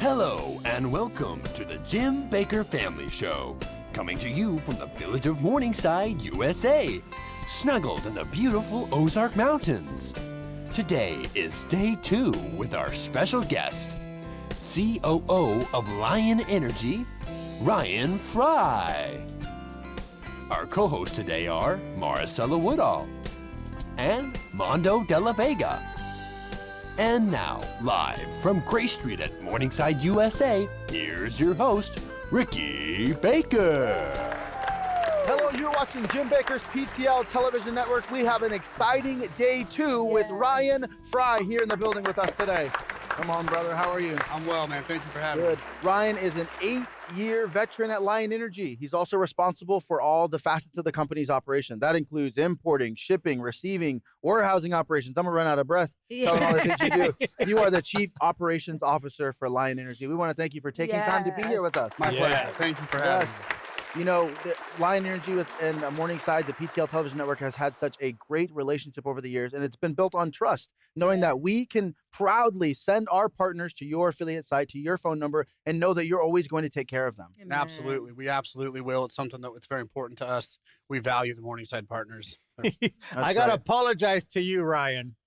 Hello and welcome to the Jim Bakker Family Show, coming to you from the village of Morningside, USA, snuggled in the beautiful Ozark Mountains. Today is day 2 with our special guest, COO of Lion Energy, Ryan Frey. Our co-hosts today are Maricela Woodall and Mondo de la Vega. And now, live from Gray Street at Morningside, USA, here's your host, Ricky Bakker. Hello, you're watching Jim Bakker's PTL Television Network. We have an exciting day 2 with Ryan Frey here in the building with us today. Come on, brother. How are you? I'm well, man. Thank you for having Good. me. Ryan is an 8-year veteran at Lion Energy. He's also responsible for all the facets of the company's operation. That includes importing, shipping, receiving, warehousing operations. I'm going to run out of breath telling all the things you do. You are the Chief Operations Officer for Lion Energy. We want to thank you for taking time to be here with us. My pleasure. Thank you for having me. You know, Lion Energy and Morningside, the PTL Television Network has had such a great relationship over the years, and it's been built on trust, knowing that we can proudly send our partners to your affiliate site, to your phone number, and know that you're always going to take care of them. Amen. Absolutely. We absolutely will. It's something that's very important to us. We value the Morningside partners. I got to apologize to you, Ryan,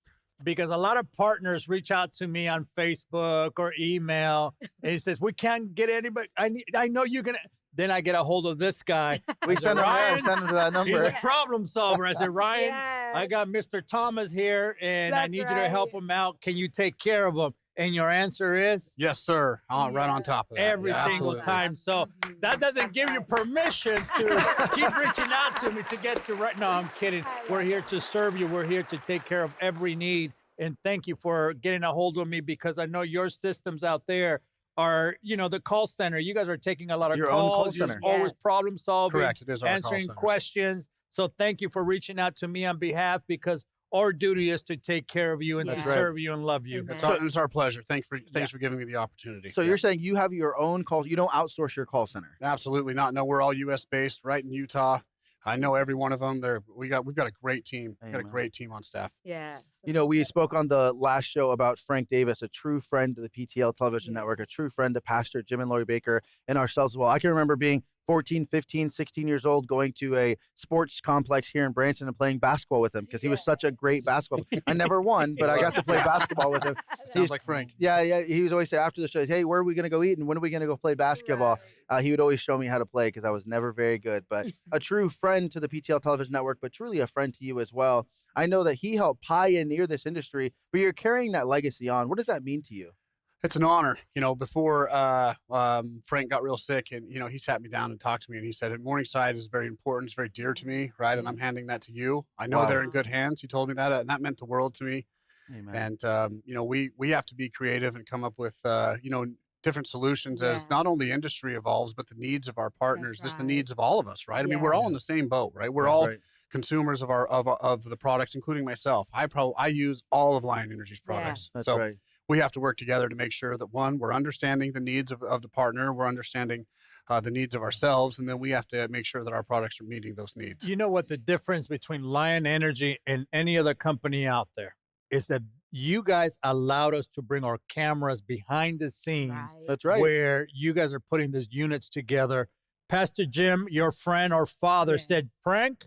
because a lot of partners reach out to me on Facebook or email, and he says, we can't get anybody. I know you're going to. Then I get a hold of this guy. We send him to that number. He's a problem solver. I said, Ryan, I got Mr. Thomas here, and I need you to help him out. Can you take care of him? And your answer is? Yes, sir. Right on top of that. Every single time. So that doesn't give you permission to keep reaching out to me to get to right. No, I'm kidding. We're here to serve you. We're here to take care of every need. And thank you for getting a hold of me, because I know your systems out there are, the call center. You guys are taking a lot of your calls. Own call center. You're always problem solving. Correct. It is our answering call questions. So thank you for reaching out to me on behalf, because our duty is to take care of you and to serve you and love you. It's our pleasure. Thanks for giving me the opportunity. So you're saying you have your own calls. You don't outsource your call center? Absolutely not. No, we're all U.S. based, right in Utah. I know every one of them. We've got a great team. We've got a great team on staff. Yeah. We spoke on the last show about Frank Davis, a true friend to the PTL Television Network, a true friend to Pastor Jim and Lori Bakker and ourselves as well. I can remember being 14, 15, 16 years old, going to a sports complex here in Branson and playing basketball with him, because he was such a great basketball player. I never won, but I got to play basketball with him. Sounds like Frank. Yeah. He was always say after the show, hey, where are we going to go eat and when are we going to go play basketball? He would always show me how to play, because I was never very good. But a true friend to the PTL Television Network, but truly a friend to you as well. I know that he helped pioneer this industry, but you're carrying that legacy on. What does that mean to you? It's an honor. Before Frank got real sick, and he sat me down and talked to me, and he said, Morningside is very important. It's very dear to me, right? And I'm handing that to you. I know they're in good hands. He told me that, and that meant the world to me. Amen. And we have to be creative and come up with different solutions as not only industry evolves, but the needs of our partners, just the needs of all of us, right? I mean, we're all in the same boat, right? We're all consumers of the products, including myself. I use all of Lion Energy's products. That's so right. We have to work together to make sure that, one, we're understanding the needs of the partner, we're understanding the needs of ourselves, and then we have to make sure that our products are meeting those needs. You know what the difference between Lion Energy and any other company out there is? That you guys allowed us to bring our cameras behind the scenes. That's right. Where you guys are putting these units together. Pastor Jim, your friend or father, said, Frank,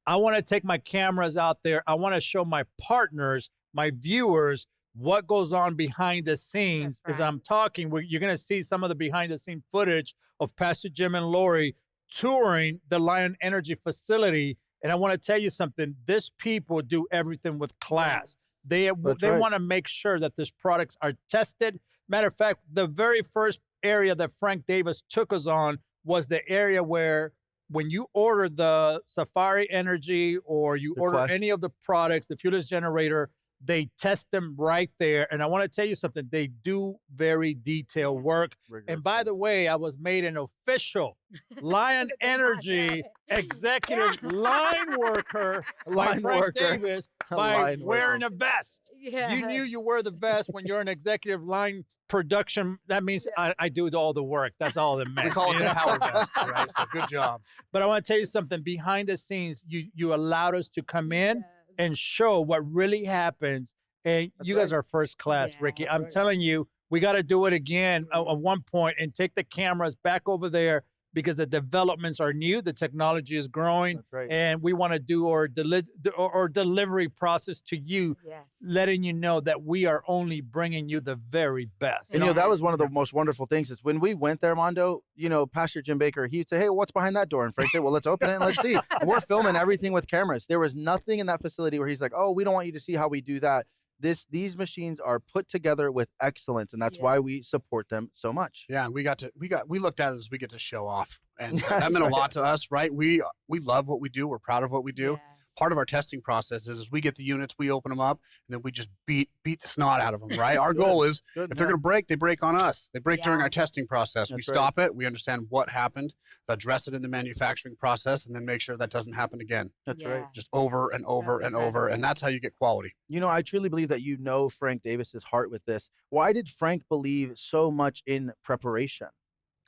I want to take my cameras out there. I want to show my partners, my viewers, what goes on behind the scenes. As I'm talking, you're going to see some of the behind the scene footage of Pastor Jim and Lori touring the Lion Energy facility. And I want to tell you something. These people do everything with class. They want to make sure that these products are tested. Matter of fact, the very first area that Frank Davis took us on was the area where, when you order the Safari Energy or you order any of the products, the fuelless generator, they test them right there. And I want to tell you something. They do very detailed work. And by the way, I was made an official Lion Energy executive line worker by Frank Davis by wearing a vest. You knew you wear the vest when you're an executive line production. That means I do all the work. That's all that matters. We call it the power vest, right? So good job. But I want to tell you something. Behind the scenes, you allowed us to come in and show what really happens. And you guys are first class, Ricky. I'm telling you, we got to do it again at one point and take the cameras back over there because the developments are new, the technology is growing, That's right. and we want to do our delivery process to you, letting you know that we are only bringing you the very best. And, that was one of the most wonderful things is when we went there, Mondo, Pastor Jim Bakker, he'd say, hey, what's behind that door? And Frank said, well, let's open it and let's see. And we're filming everything with cameras. There was nothing in that facility where he's like, oh, we don't want you to see how we do that. These machines are put together with excellence, and that's why we support them so much. Yeah, and we looked at it as we get to show off, and that meant a lot to us, right? We love what we do. We're proud of what we do. Yes. Part of our testing process is we get the units, we open them up, and then we just beat the snot out of them, right? Our goal is if they're going to break, they break on us. They break during our testing process. We stop it. We understand what happened, address it in the manufacturing process, and then make sure that doesn't happen again. That's right. Just over and over and over, and that's how you get quality. I truly believe that Frank Davis's heart with this. Why did Frank believe so much in preparation?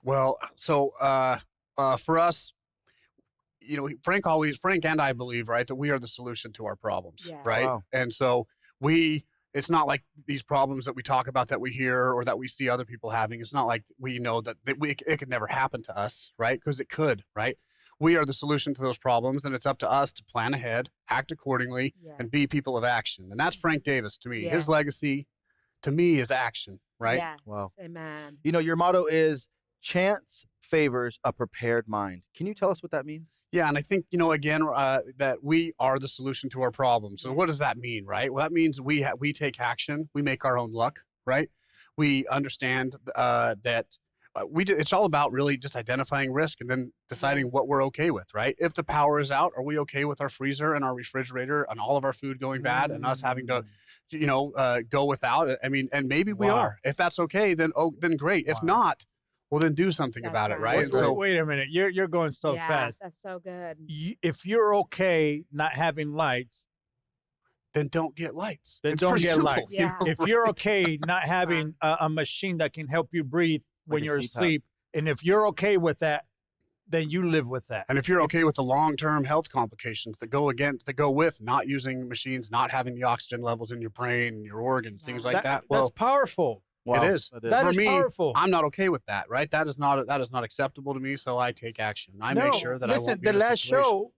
Well, so for us, Frank and I believe, right, that we are the solution to our problems, right? Wow. And so it's not like these problems that we talk about that we hear or that we see other people having. It's not like we know that it could never happen to us, right? Because it could, right? We are the solution to those problems, and it's up to us to plan ahead, act accordingly, and be people of action. And that's Frank Davis to me. His legacy, to me, is action, right? Yes. Wow. Amen. Your motto is chance favors a prepared mind. Can you tell us what that means? Yeah, and I think, again, that we are the solution to our problems. So what does that mean, right? Well, that means we take action. We make our own luck, right? We understand that it's all about really just identifying risk and then deciding what we're okay with, right? If the power is out, are we okay with our freezer and our refrigerator and all of our food going bad and us having to, go without it? I mean, and maybe we are. If that's okay, then great. If not, well, then do something about it, right? And so, wait a minute, you're going so fast. That's so good. If you're okay not having lights, then don't get lights. Then it's don't get simple, lights. If you're okay not having a machine that can help you breathe when you're asleep, and if you're okay with that, then you live with that. And if you're okay with the long-term health complications that go with not using machines, not having the oxygen levels in your brain, your organs, things like that. Well, that's powerful. Wow, it is. That For is me, powerful. I'm not okay with that, right? That is not acceptable to me, so I take action. I make sure that I won't be in a last situation. show,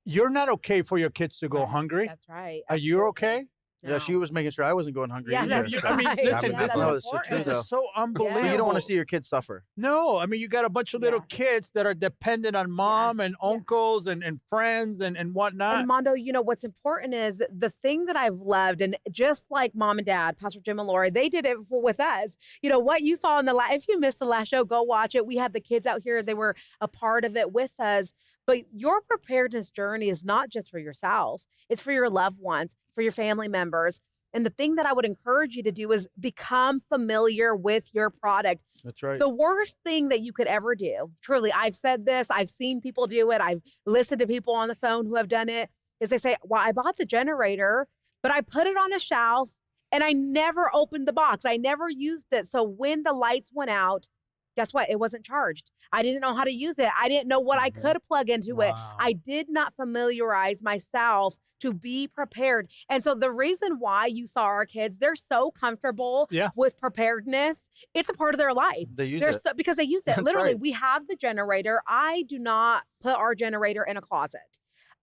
you're not okay for your kids to go hungry. That's right. Are you okay? Yeah, she was making sure I wasn't going hungry either. That's I mean, listen, this is so unbelievable. But you don't want to see your kids suffer. No, I mean, you got a bunch of little kids that are dependent on mom and uncles and friends and whatnot. And Mondo, what's important is the thing that I've loved, and just like mom and dad, Pastor Jim and Lori, they did it with us. What you saw in if you missed the last show, go watch it. We had the kids out here. They were a part of it with us. But your preparedness journey is not just for yourself. It's for your loved ones, for your family members. And the thing that I would encourage you to do is become familiar with your product. That's right. The worst thing that you could ever do, truly, I've said this, I've seen people do it, I've listened to people on the phone who have done it, is they say, well, I bought the generator, but I put it on a shelf and I never opened the box. I never used it. So when the lights went out, guess what? It wasn't charged. I didn't know how to use it. I didn't know what I could plug into it. I did not familiarize myself to be prepared. And so the reason why you saw our kids, they're so comfortable with preparedness. It's a part of their life. They use it. Because they use it. That's Literally, right. we have the generator. I do not put our generator in a closet.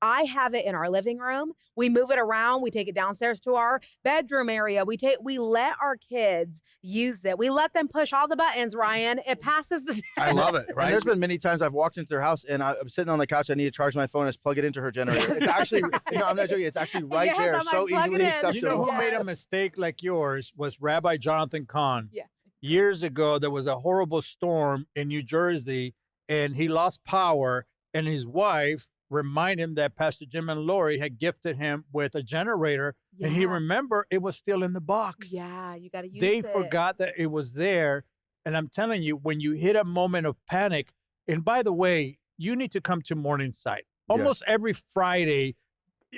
I have it in our living room. We move it around. We take it downstairs to our bedroom area. We let our kids use it. We let them push all the buttons, Ryan. It passes the I love it, right? And there's been many times I've walked into their house and I'm sitting on the couch. I need to charge my phone and just plug it into her generator. It's actually, I'm not joking. It's actually right there. I'm So like, easily plug it in. acceptable. You know who made a mistake like yours was Rabbi Jonathan Cahn. Yeah. Years ago, there was a horrible storm in New Jersey, and he lost power, and his wife reminded him that Pastor Jim and Lori had gifted him with a generator, and he remembered it was still in the box. Yeah, you got to use it. They forgot that it was there, and I'm telling you, when you hit a moment of panic, and by the way, you need to come to Morningside. Almost every Friday,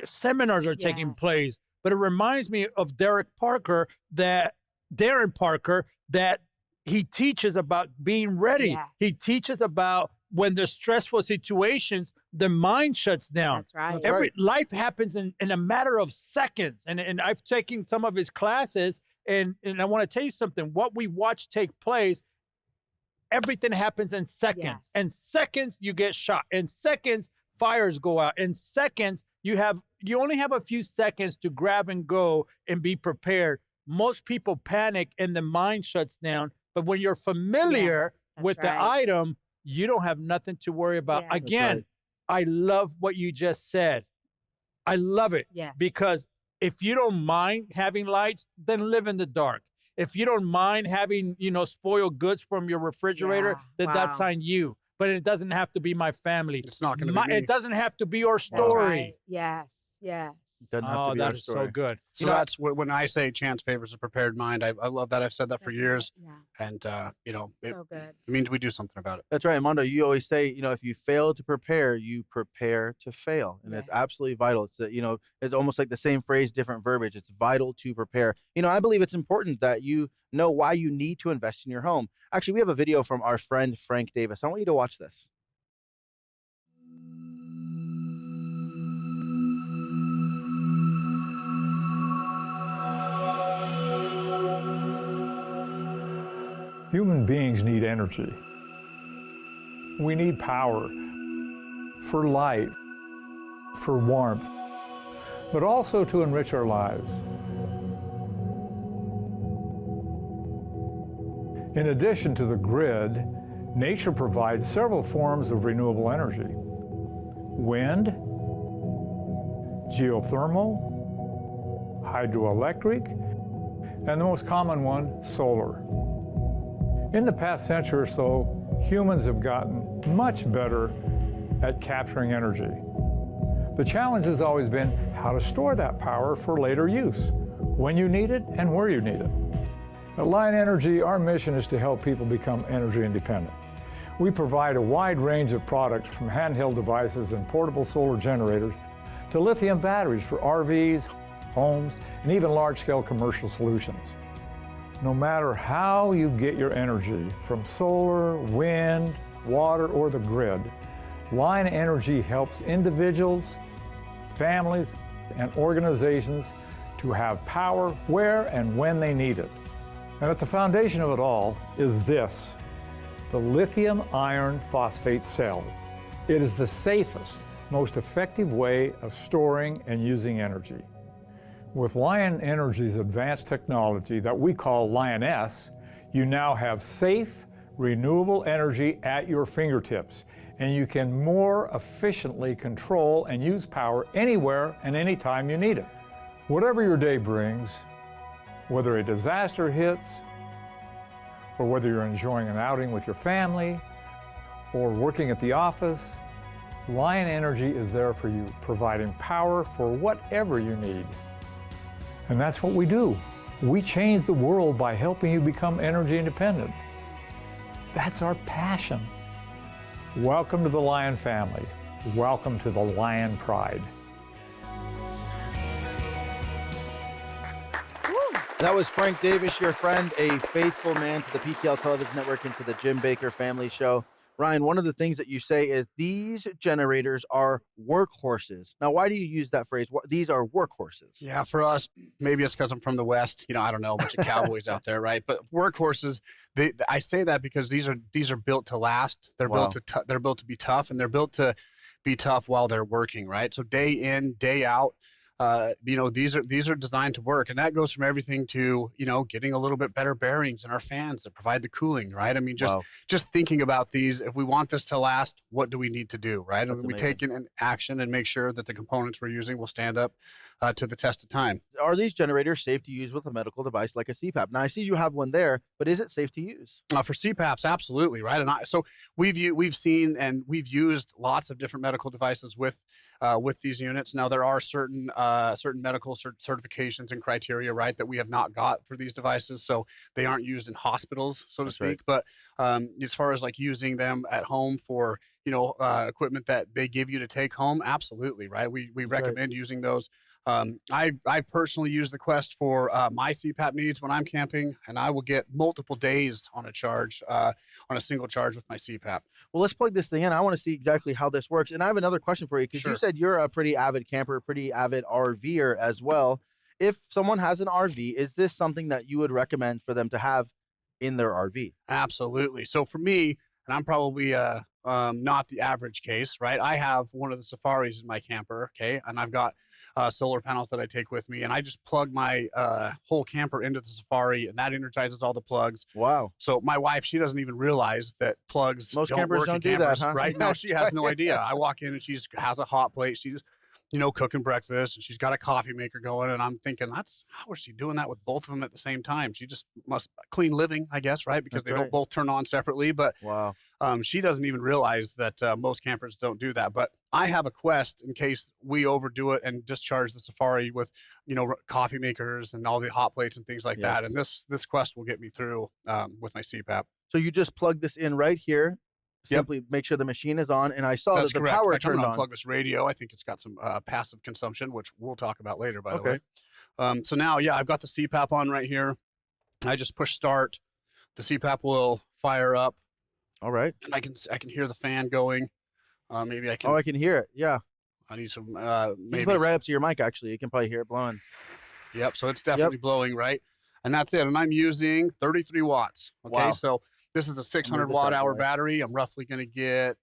seminars are taking place, but it reminds me of Darren Parker that he teaches about being ready. Yes. He teaches about when there's stressful situations, the mind shuts down. That's right. That's right. Life happens in a matter of seconds. And I've taken some of his classes, And I want to tell you something. What we watch take place, everything happens in seconds. Yes. In seconds, you get shot. In seconds, fires go out. In seconds, you only have a few seconds to grab and go and be prepared. Most people panic and the mind shuts down. But when you're familiar with the item, you don't have nothing to worry about. Yeah. Again, I love what you just said. I love it. Yes. Because if you don't mind having lights, then live in the dark. If you don't mind having, spoiled goods from your refrigerator, then that's on you. But it doesn't have to be my family. It's not going to be me. It doesn't have to be your story. Yes. Yes. Doesn't have to be our that is story. so good. So that's when I say chance favors a prepared mind. I love that. I've said that for years. Yeah. And, it So good. means we do something about it. That's right, Mondo. You always say, if you fail to prepare, you prepare to fail. And it's absolutely vital. It's that, it's almost like the same phrase, different verbiage. It's vital to prepare. I believe it's important that you know why you need to invest in your home. Actually, we have a video from our friend Frank Davis. I want you to watch this. Human beings need energy. We need power for light, for warmth, but also to enrich our lives. In addition to the grid, nature provides several forms of renewable energy. Wind, geothermal, hydroelectric, and the most common one, solar. In the past century or so, humans have gotten much better at capturing energy. The challenge has always been how to store that power for later use, when you need it and where you need it. At Lion Energy, our mission is to help people become energy independent. We provide a wide range of products from handheld devices and portable solar generators to lithium batteries for RVs, homes, and even large-scale commercial solutions. No matter how you get your energy, from solar, wind, water, or the grid, Lion Energy helps individuals, families, and organizations to have power where and when they need it. And at the foundation of it all is this, the lithium iron phosphate cell. It is the safest, most effective way of storing and using energy. With Lion Energy's advanced technology that we call Lioness, you now have safe, renewable energy at your fingertips, and you can more efficiently control and use power anywhere and anytime you need it. Whatever your day brings, whether a disaster hits, or whether you're enjoying an outing with your family, or working at the office, Lion Energy is there for you, providing power for whatever you need. And that's what we do. We change the world by helping you become energy independent. That's our passion. Welcome to the Lion family. Welcome to the Lion Pride. That was Frank Davis, your friend, a faithful man to the PTL Television Network and to the Jim Bakker Family Show. Ryan, one of the things that you say is these generators are workhorses. Now, why do you use that phrase? These are workhorses. Yeah, for us, maybe it's because I'm from the West. I don't know, a bunch of cowboys out there, right? But workhorses, I say that because these are built to last. They're built to be tough, and they're built to be tough while they're working, right? So day in, day out. These are designed to work, and that goes from everything to, getting a little bit better bearings in our fans that provide the cooling, right? I mean, just thinking about these, if we want this to last, what do we need to do, right? And we take an action and make sure that the components we're using will stand up to the test of time. Are these generators safe to use with a medical device like a CPAP? Now, I see you have one there, but is it safe to use? For CPAPs, absolutely, right? And so we've seen and we've used lots of different medical devices with these units. Now, there are certain medical certifications and criteria, right, that we have not got for these devices, so they aren't used in hospitals, so to speak. Right. But as far as like using them at home for equipment that they give you to take home, absolutely, right? We recommend using those. I personally use the Quest for my CPAP needs when I'm camping, and I will get multiple days on a charge, on a single charge with my CPAP. Well, let's plug this thing in. I want to see exactly how this works. And I have another question for you, because you said you're a pretty avid camper, pretty avid RVer as well. if someone has an RV, is this something that you would recommend for them to have in their RV? Absolutely. So for me, and I'm probably not the average case, right? I have one of the Safaris in my camper, okay, and I've got solar panels that I take with me, and I just plug my whole camper into the Safari, and that energizes all the plugs. Wow. So my wife, she doesn't even realize that plugs Most don't campers work in don't do campers, that, huh? right? No, she has no idea. I walk in and she has a hot plate. She's cooking breakfast, and she's got a coffee maker going. And I'm thinking, how is she doing that with both of them at the same time? She just must clean living, I guess, right? Because they don't both turn on separately. But wow. She doesn't even realize that most campers don't do that. But I have a Quest in case we overdo it and discharge the Safari with, coffee makers and all the hot plates and things like that. And this Quest will get me through with my CPAP. So you just plug this in right here. Simply make sure the machine is on, and I saw that the power turned on. I'm gonna unplug this radio. I think it's got some passive consumption, which we'll talk about later, by the way. So now, I've got the CPAP on right here. I just push start. The CPAP will fire up. All right. And I can hear the fan going. Maybe I can. Oh, I can hear it. Yeah. I need some. Maybe you put it right up to your mic. Actually, you can probably hear it blowing. Yep. So it's definitely blowing, right? And that's it. And I'm using 33 watts. Okay. Wow. So this is a 600 watt hour battery. I'm roughly going to get,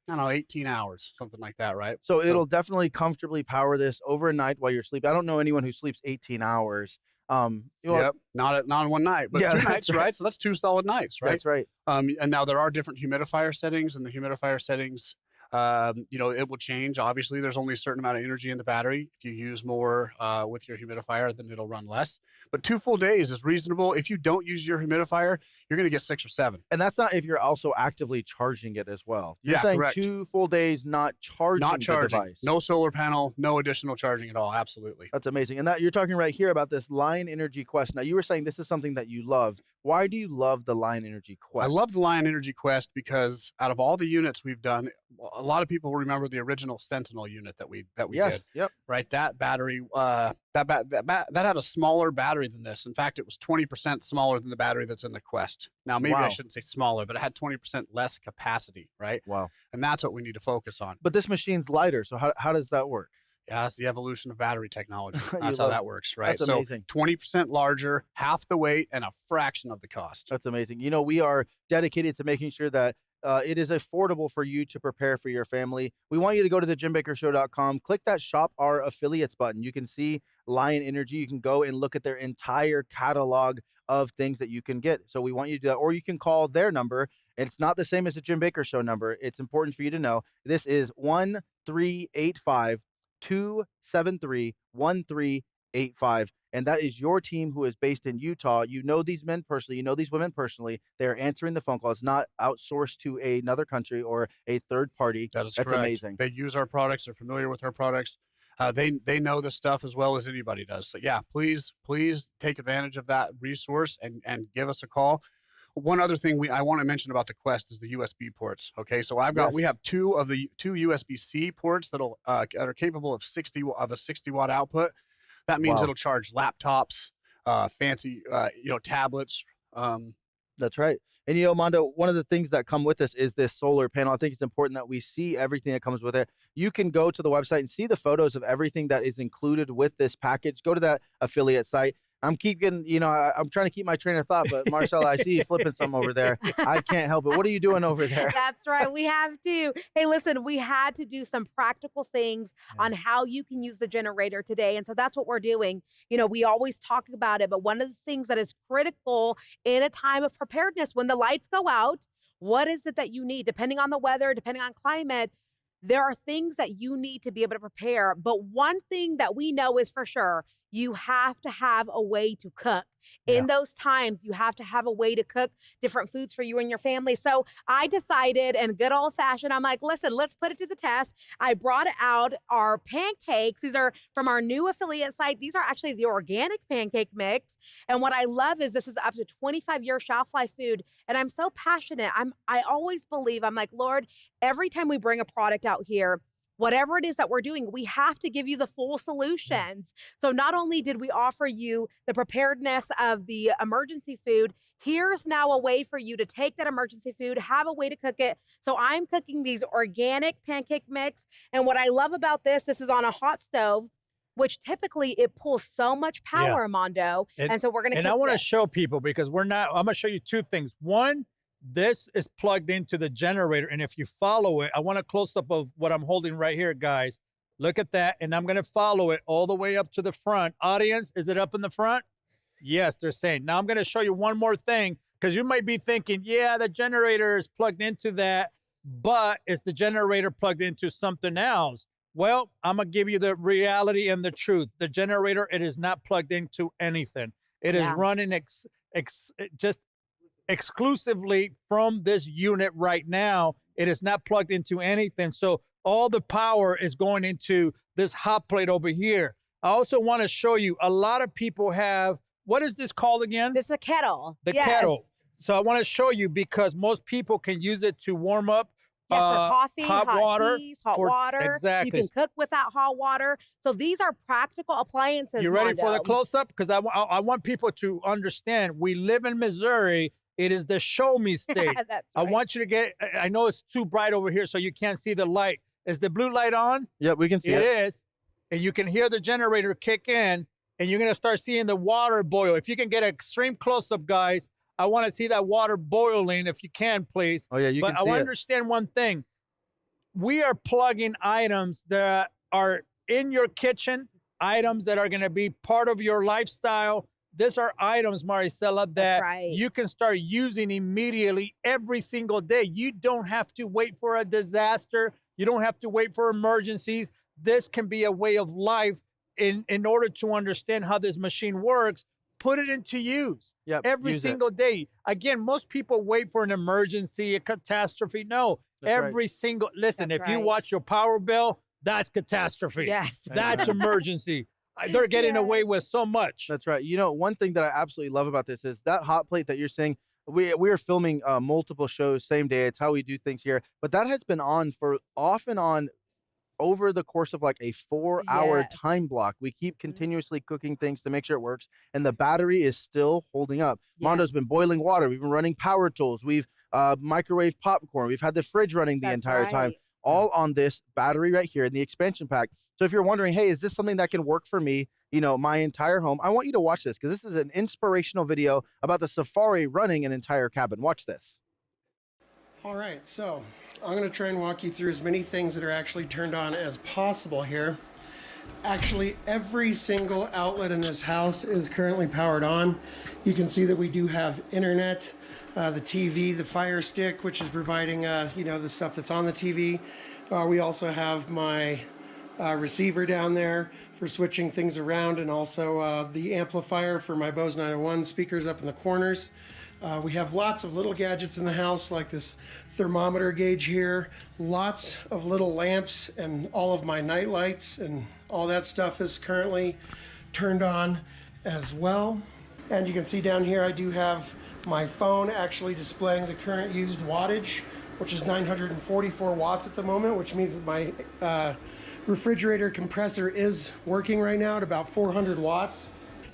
18 hours, something like that, right? So it'll definitely comfortably power this overnight while you're sleeping. I don't know anyone who sleeps 18 hours. Not in one night, but 2 nights, right? So that's 2 solid nights, right? That's right. And now there are different humidifier settings, and the humidifier settings, it will change. Obviously, there's only a certain amount of energy in the battery. If you use more with your humidifier, then it'll run less. But 2 full days is reasonable. If you don't use your humidifier, you're going to get 6 or 7. And that's not if you're also actively charging it as well. You're saying correct. 2 full days not charging the device. No solar panel, no additional charging at all. Absolutely. That's amazing. And that you're talking right here about this Lion Energy Quest. Now, you were saying this is something that you love. Why do you love the Lion Energy Quest? I love the Lion Energy Quest because out of all the units we've done, a lot of people remember the original Sentinel unit that we did. Yep. Right. That battery, that had a smaller battery than this. In fact, it was 20% smaller than the battery that's in the Quest. Now, maybe I shouldn't say smaller, but it had 20% less capacity, right? Wow. And that's what we need to focus on. But this machine's lighter. So how does that work? Yeah, that's the evolution of battery technology. That's how that works, right? That's amazing. So 20% larger, half the weight, and a fraction of the cost. That's amazing. We are dedicated to making sure that it is affordable for you to prepare for your family. We want you to go to thejimbakershow.com, click that Shop Our Affiliates button. You can see Lion Energy. You can go and look at their entire catalog of things that you can get. So we want you to do that. Or you can call their number. It's not the same as the Jim Bakker Show number. It's important for you to know. This is 1-385-273-1385. And that is your team who is based in Utah. You know these men personally. You know these women personally. They're answering the phone call. It's not outsourced to another country or a third party. That's correct. Amazing. They use our products. They're familiar with our products. They know this stuff as well as anybody does. So please take advantage of that resource and give us a call. One other thing I want to mention about the Quest is the USB ports. Okay, so we have two USB-C ports that are capable of a 60 watt output. That means it'll charge laptops, fancy tablets. That's right. And Mondo, one of the things that come with this is this solar panel. I think it's important that we see everything that comes with it. You can go to the website and see the photos of everything that is included with this package. Go to that affiliate site. I'm trying to keep my train of thought, but Marcella, I see you flipping some over there. I can't help it. What are you doing over there? That's right. We have to. Hey, listen, we had to do some practical things on how you can use the generator today. And so that's what we're doing. We always talk about it, but one of the things that is critical in a time of preparedness, when the lights go out, what is it that you need? Depending on the weather, depending on climate, there are things that you need to be able to prepare. But one thing that we know is for sure, you have to have a way to cook. In those times, you have to have a way to cook different foods for you and your family. So I decided, in good old fashioned, I'm like, listen, let's put it to the test. I brought out our pancakes. These are from our new affiliate site. These are actually the organic pancake mix. And what I love is this is up to 25-year shelf life food. And I'm so passionate. I always believe, I'm like, Lord, every time we bring a product out here, whatever it is that we're doing, we have to give you the full solutions. So not only did we offer you the preparedness of the emergency food, here's now a way for you to take that emergency food, have a way to cook it. So I'm cooking these organic pancake mix. And what I love about this is on a hot stove. which typically it pulls so much power, Armando. And so we're going to. And I want to show people, because I'm going to show you two things. One, this is plugged into the generator. And if you follow it, I want a close up of what I'm holding right here, guys. Look at that. And I'm going to follow it all the way up to the front. Audience, is it up in the front? Yes, they're saying. Now I'm going to show you one more thing, because you might be thinking, yeah, the generator is plugged into that, but is the generator plugged into something else? Well, I'm going to give you the reality and the truth. The generator, it is not plugged into anything. It is running just exclusively from this unit right now. It is not plugged into anything. So all the power is going into this hot plate over here. I also want to show you, a lot of people have, what is this called again? This is a kettle. The kettle. So I want to show you, because most people can use it to warm up for coffee, hot water, teas, hot water. Exactly. You can cook without hot water. So these are practical appliances. You ready for the close-up? Because I want people to understand, we live in Missouri. It is the show me state. That's right. I want you to get, I know it's too bright over here, so you can't see the light. Is the blue light on? Yeah, we can see it. It is. And you can hear the generator kick in, and you're going to start seeing the water boil. If you can get an extreme close-up, guys, I want to see that water boiling, if you can, please. Oh, yeah, you can see it. But I understand one thing. We are plugging items that are in your kitchen, items that are going to be part of your lifestyle. These are items, Maricela, that you can start using immediately every single day. You don't have to wait for a disaster. You don't have to wait for emergencies. This can be a way of life in order to understand how this machine works. Put it into use every single day. Again, most people wait for an emergency, a catastrophe. No, every single, listen, if you watch your power bill, that's catastrophe. Yes. That's emergency. They're getting away with so much. That's right. You know, one thing that I absolutely love about this is that hot plate that you're saying. We are filming multiple shows same day. It's how we do things here. But that has been on for off and on over the course of like a 4-hour time block. We keep continuously cooking things to make sure it works, and the battery is still holding up. Mondo's been boiling water. We've been running power tools. We've microwaved popcorn. We've had the fridge running the entire time, all on this battery right here in the expansion pack. So if you're wondering, hey, is this something that can work for me, you know, my entire home? I want you to watch this, because this is an inspirational video about the Safari running an entire cabin. Watch this. All right, so I'm going to try and walk you through as many things that are actually turned on as possible here. Actually, every single outlet in this house is currently powered on. You can see that we do have internet, the TV, the Fire Stick, which is providing, you know, the stuff that's on the TV. We also have my receiver down there for switching things around, and also the amplifier for my Bose 901 speakers up in the corners. We have lots of little gadgets in the house, like this thermometer gauge here, lots of little lamps, and all of my night lights and all that stuff is currently turned on as well. And you can see down here I do have my phone actually displaying the current used wattage, which is 944 watts at the moment, which means that my refrigerator compressor is working right now at about 400 watts.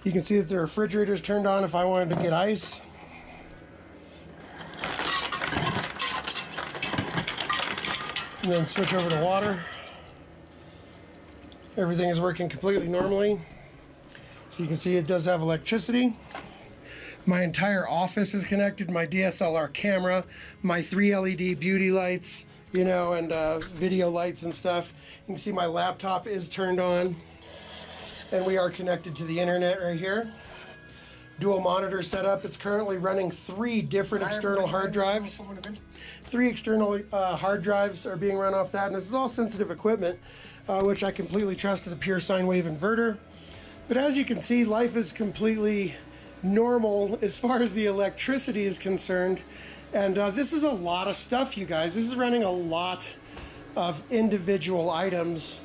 You can see that the refrigerator is turned on if I wanted to get ice. And then switch over to water. Everything is working completely normally. So you can see it does have electricity. My entire office is connected, my DSLR camera, my 3 LED beauty lights, you know, and video lights and stuff. You can see my laptop is turned on, and we are connected to the internet right here. Dual monitor setup. It's currently running 3 different external hard drives. 3 external hard drives are being run off that, and this is all sensitive equipment, which I completely trust to the pure sine wave inverter. But as you can see, life is completely normal as far as the electricity is concerned, and this is a lot of stuff, you guys. This is running a lot of individual items.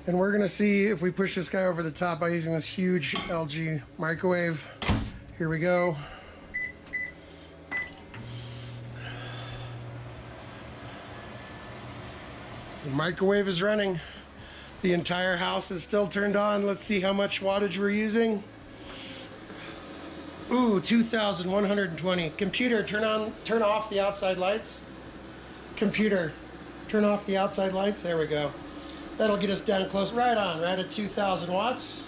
And we're gonna see if we push this guy over the top by using this huge LG microwave. Here we go. The microwave is running. The entire house is still turned on. Let's see how much wattage we're using. Ooh, 2,120. Computer, turn off the outside lights. Computer, turn off the outside lights. There we go. That'll get us down close, right at 2,000 watts.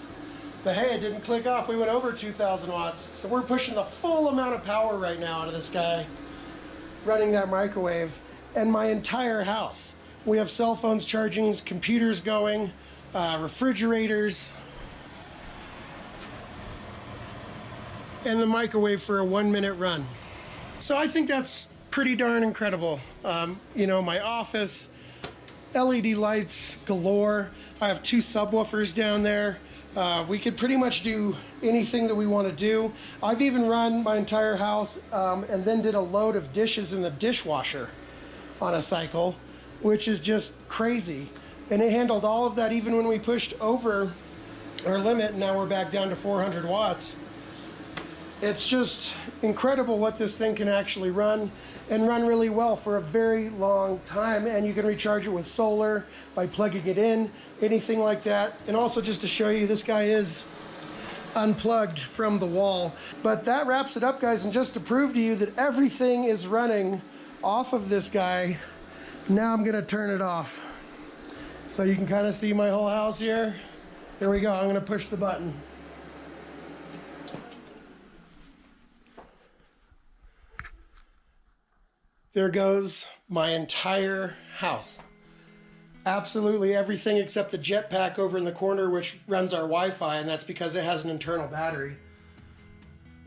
But hey, it didn't click off. We went over 2,000 watts. So we're pushing the full amount of power right now out of this guy, running that microwave, and my entire house. We have cell phones charging, computers going, refrigerators, and the microwave for a 1-minute run. So I think that's pretty darn incredible. You know, my office, LED lights galore. I have 2 subwoofers down there. We could pretty much do anything that we want to do. I've even run my entire house and then did a load of dishes in the dishwasher on a cycle, which is just crazy. And it handled all of that even when we pushed over our limit, and now we're back down to 400 watts. It's just incredible what this thing can actually run, and run really well for a very long time. And you can recharge it with solar by plugging it in, anything like that. And also, just to show you, this guy is unplugged from the wall. But that wraps it up, guys. And just to prove to you that everything is running off of this guy, now I'm gonna turn it off. So you can kind of see my whole house here. Here we go, I'm gonna push the button. There goes my entire house. Absolutely everything except the jetpack over in the corner, which runs our Wi-Fi, and that's because it has an internal battery.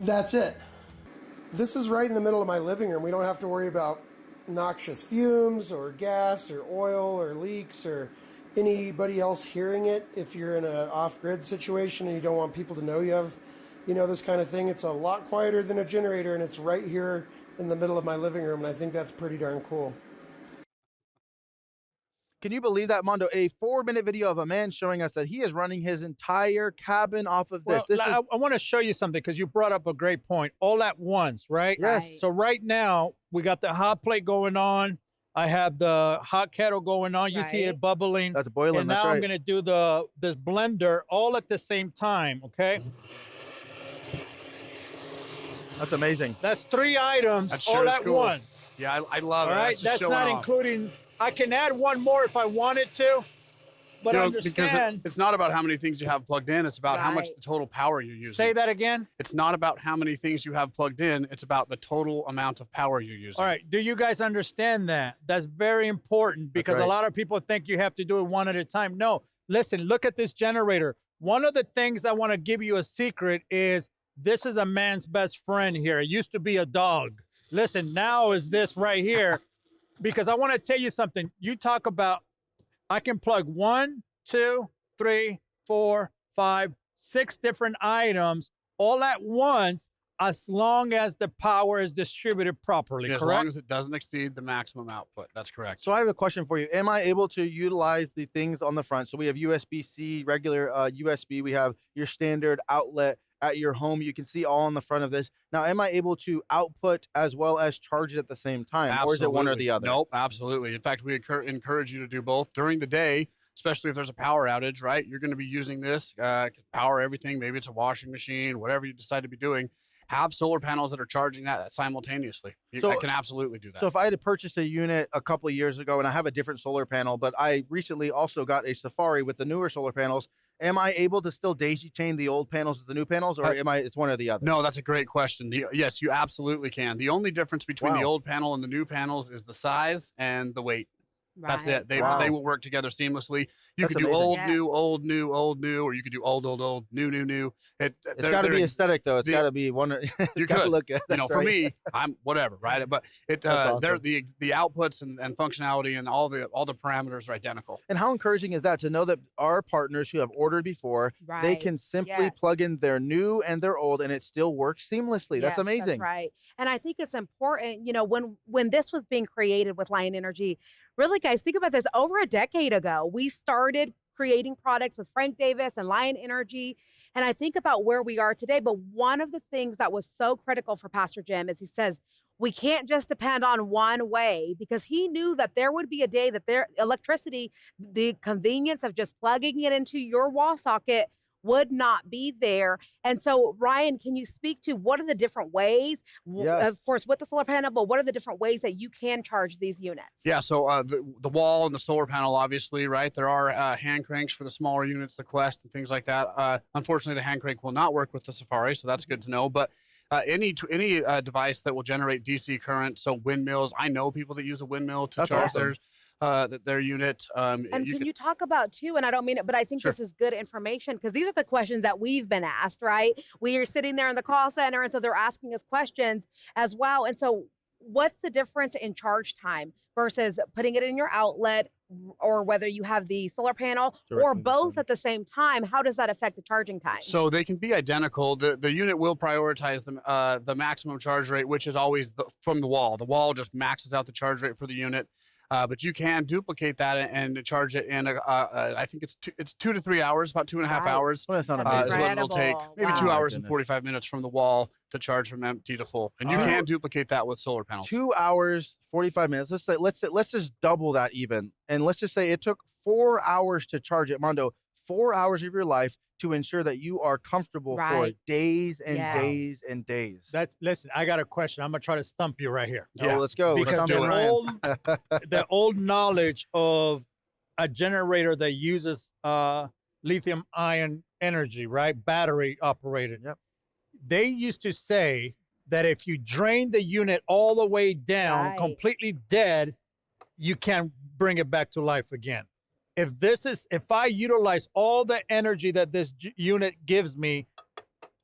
That's it. This is right in the middle of my living room. We don't have to worry about noxious fumes or gas or oil or leaks or anybody else hearing it. If you're in an off-grid situation and you don't want people to know you have, you know, this kind of thing, it's a lot quieter than a generator, and it's right here in the middle of my living room, and I think that's pretty darn cool. Can you believe that, Mondo? A 4-minute video of a man showing us that he is running his entire cabin off of this. Well, I want to show you something because you brought up a great point. All at once, right? Yes. Right. So right now, we got the hot plate going on. I have the hot kettle going on. You see Right. it bubbling. That's boiling. And That's now right. I'm going to do this blender all at the same time, okay? That's amazing. That's 3 items That sure all is at cool. once. Yeah, I love it. All right, that's showing not off. including. I can add one more if I wanted to, but You know, understand. because it's not about how many things you have plugged in. It's about how much Right. the total power you're using. Say that again. It's not about how many things you have plugged in. It's about the total amount of power you're using. All right, do you guys understand that? That's very important because right. a lot of people think you have to do it one at a time. No, listen, look at this generator. One of the things I want to give you a secret is this is a man's best friend here. It used to be a dog. Listen, now is this right here because I want to tell you something. You talk about, I can plug 1, 2, 3, 4, 5, 6 different items all at once as long as the power is distributed properly, As correct? long as it doesn't exceed the maximum output. That's correct. So I have a question for you. Am I able to utilize the things on the front? So we have USB-C, regular USB. We have your standard outlet at your home. You can see all on the front of this. Now, am I able to output as well as charge it at the same time? Or is it one or the other? Nope, absolutely. In fact, we encourage you to do both during the day, especially if there's a power outage, right? You're going to be using this to power everything. Maybe it's a washing machine, whatever you decide to be doing. Have solar panels that are charging that simultaneously. I can absolutely do that. So if I had to purchase a unit a couple of years ago and I have a different solar panel, but I recently also got a Safari with the newer solar panels, am I able to still daisy chain the old panels with the new panels, or it's one or the other? No, that's a great question. Yes, you absolutely can. The only difference between the old panel and the new panels is the size and the weight. That's it. They will work together seamlessly. You could do amazing. old, Yes. new, old, new, old, new, or you could do old, old, old, new, new, new. It's got to be aesthetic, though. It's got to be one. You got to could look good. You know, for me, I'm whatever, right? But That's they're awesome. the outputs and functionality and all the parameters are identical. And how encouraging is that to know that our partners who have ordered before, they Right. can simply Yes. plug in their new and their old, and it still works seamlessly. That's Yes, amazing. That's right. And I think it's important, you know, when this was being created with Lion Energy, really, guys, think about this. Over a decade ago, we started creating products with Frank Davis and Lion Energy. And I think about where we are today. But one of the things that was so critical for Pastor Jim is he says, we can't just depend on one way, because he knew that there would be a day that their electricity, the convenience of just plugging it into your wall socket would not be there. And so, Ryan, can you speak to what are the different ways, of course, with the solar panel, but what are the different ways that you can charge these units? Yeah, so the wall and the solar panel, obviously, right? There are hand cranks for the smaller units, the Quest and things like that. Unfortunately, the hand crank will not work with the Safari, so that's good to know. But any device that will generate DC current, so windmills, I know people that use a windmill to charge their unit. And can you talk about too, and I don't mean it, but I think this is good information because these are the questions that we've been asked, right? We are sitting there in the call center, and so they're asking us questions as well. And so what's the difference in charge time versus putting it in your outlet, or whether you have the solar panel or both at the same time? How does that affect the charging time? So they can be identical. The unit will prioritize the maximum charge rate, which is always from the wall. The wall just maxes out the charge rate for the unit. But you can duplicate that and charge it in, I think it's 2 to 3 hours, about 2.5 hours. Well, that's not is what it'll take. Maybe 2 hours and 45 minutes from the wall to charge from empty to full. And you can duplicate that with solar panels. 2 hours, 45 minutes. Let's just double that even. And let's just say it took 4 hours to charge it, Mondo. 4 hours of your life to ensure that you are comfortable for days and days and days. Listen, I got a question. I'm gonna try to stump you right here. Yeah, let's go. Because the old knowledge of a generator that uses lithium ion energy, right? Battery operated. Yep. They used to say that if you drain the unit all the way down, completely dead, you can't bring it back to life again. If I utilize all the energy that this unit gives me,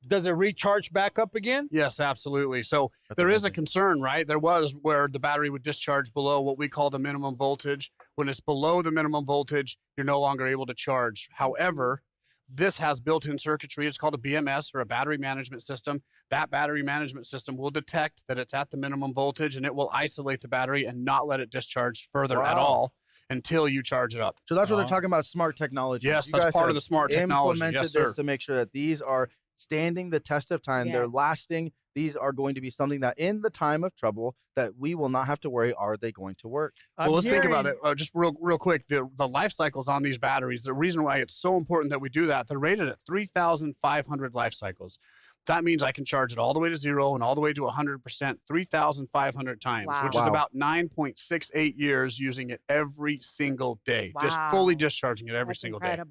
does it recharge back up again? Yes, absolutely. So there is a concern, right? There was where the battery would discharge below what we call the minimum voltage. When it's below the minimum voltage, you're no longer able to charge. However, this has built-in circuitry. It's called a BMS, or a battery management system. That battery management system will detect that it's at the minimum voltage, and it will isolate the battery and not let it discharge further at all until you charge it up. So that's what they're talking about, smart technology. Yes, that's part of the smart technology. Implemented this to make sure that these are standing the test of time. They're lasting. These are going to be something that in the time of trouble that we will not have to worry, are they going to work? Well, let's think about it just real quick. The life cycles on these batteries, the reason why it's so important that we do that, they're rated at 3,500 life cycles. That means I can charge it all the way to 0 and all the way to 100%, 3,500 times, which is about 9.68 years using it every single day. Just fully discharging it every single day.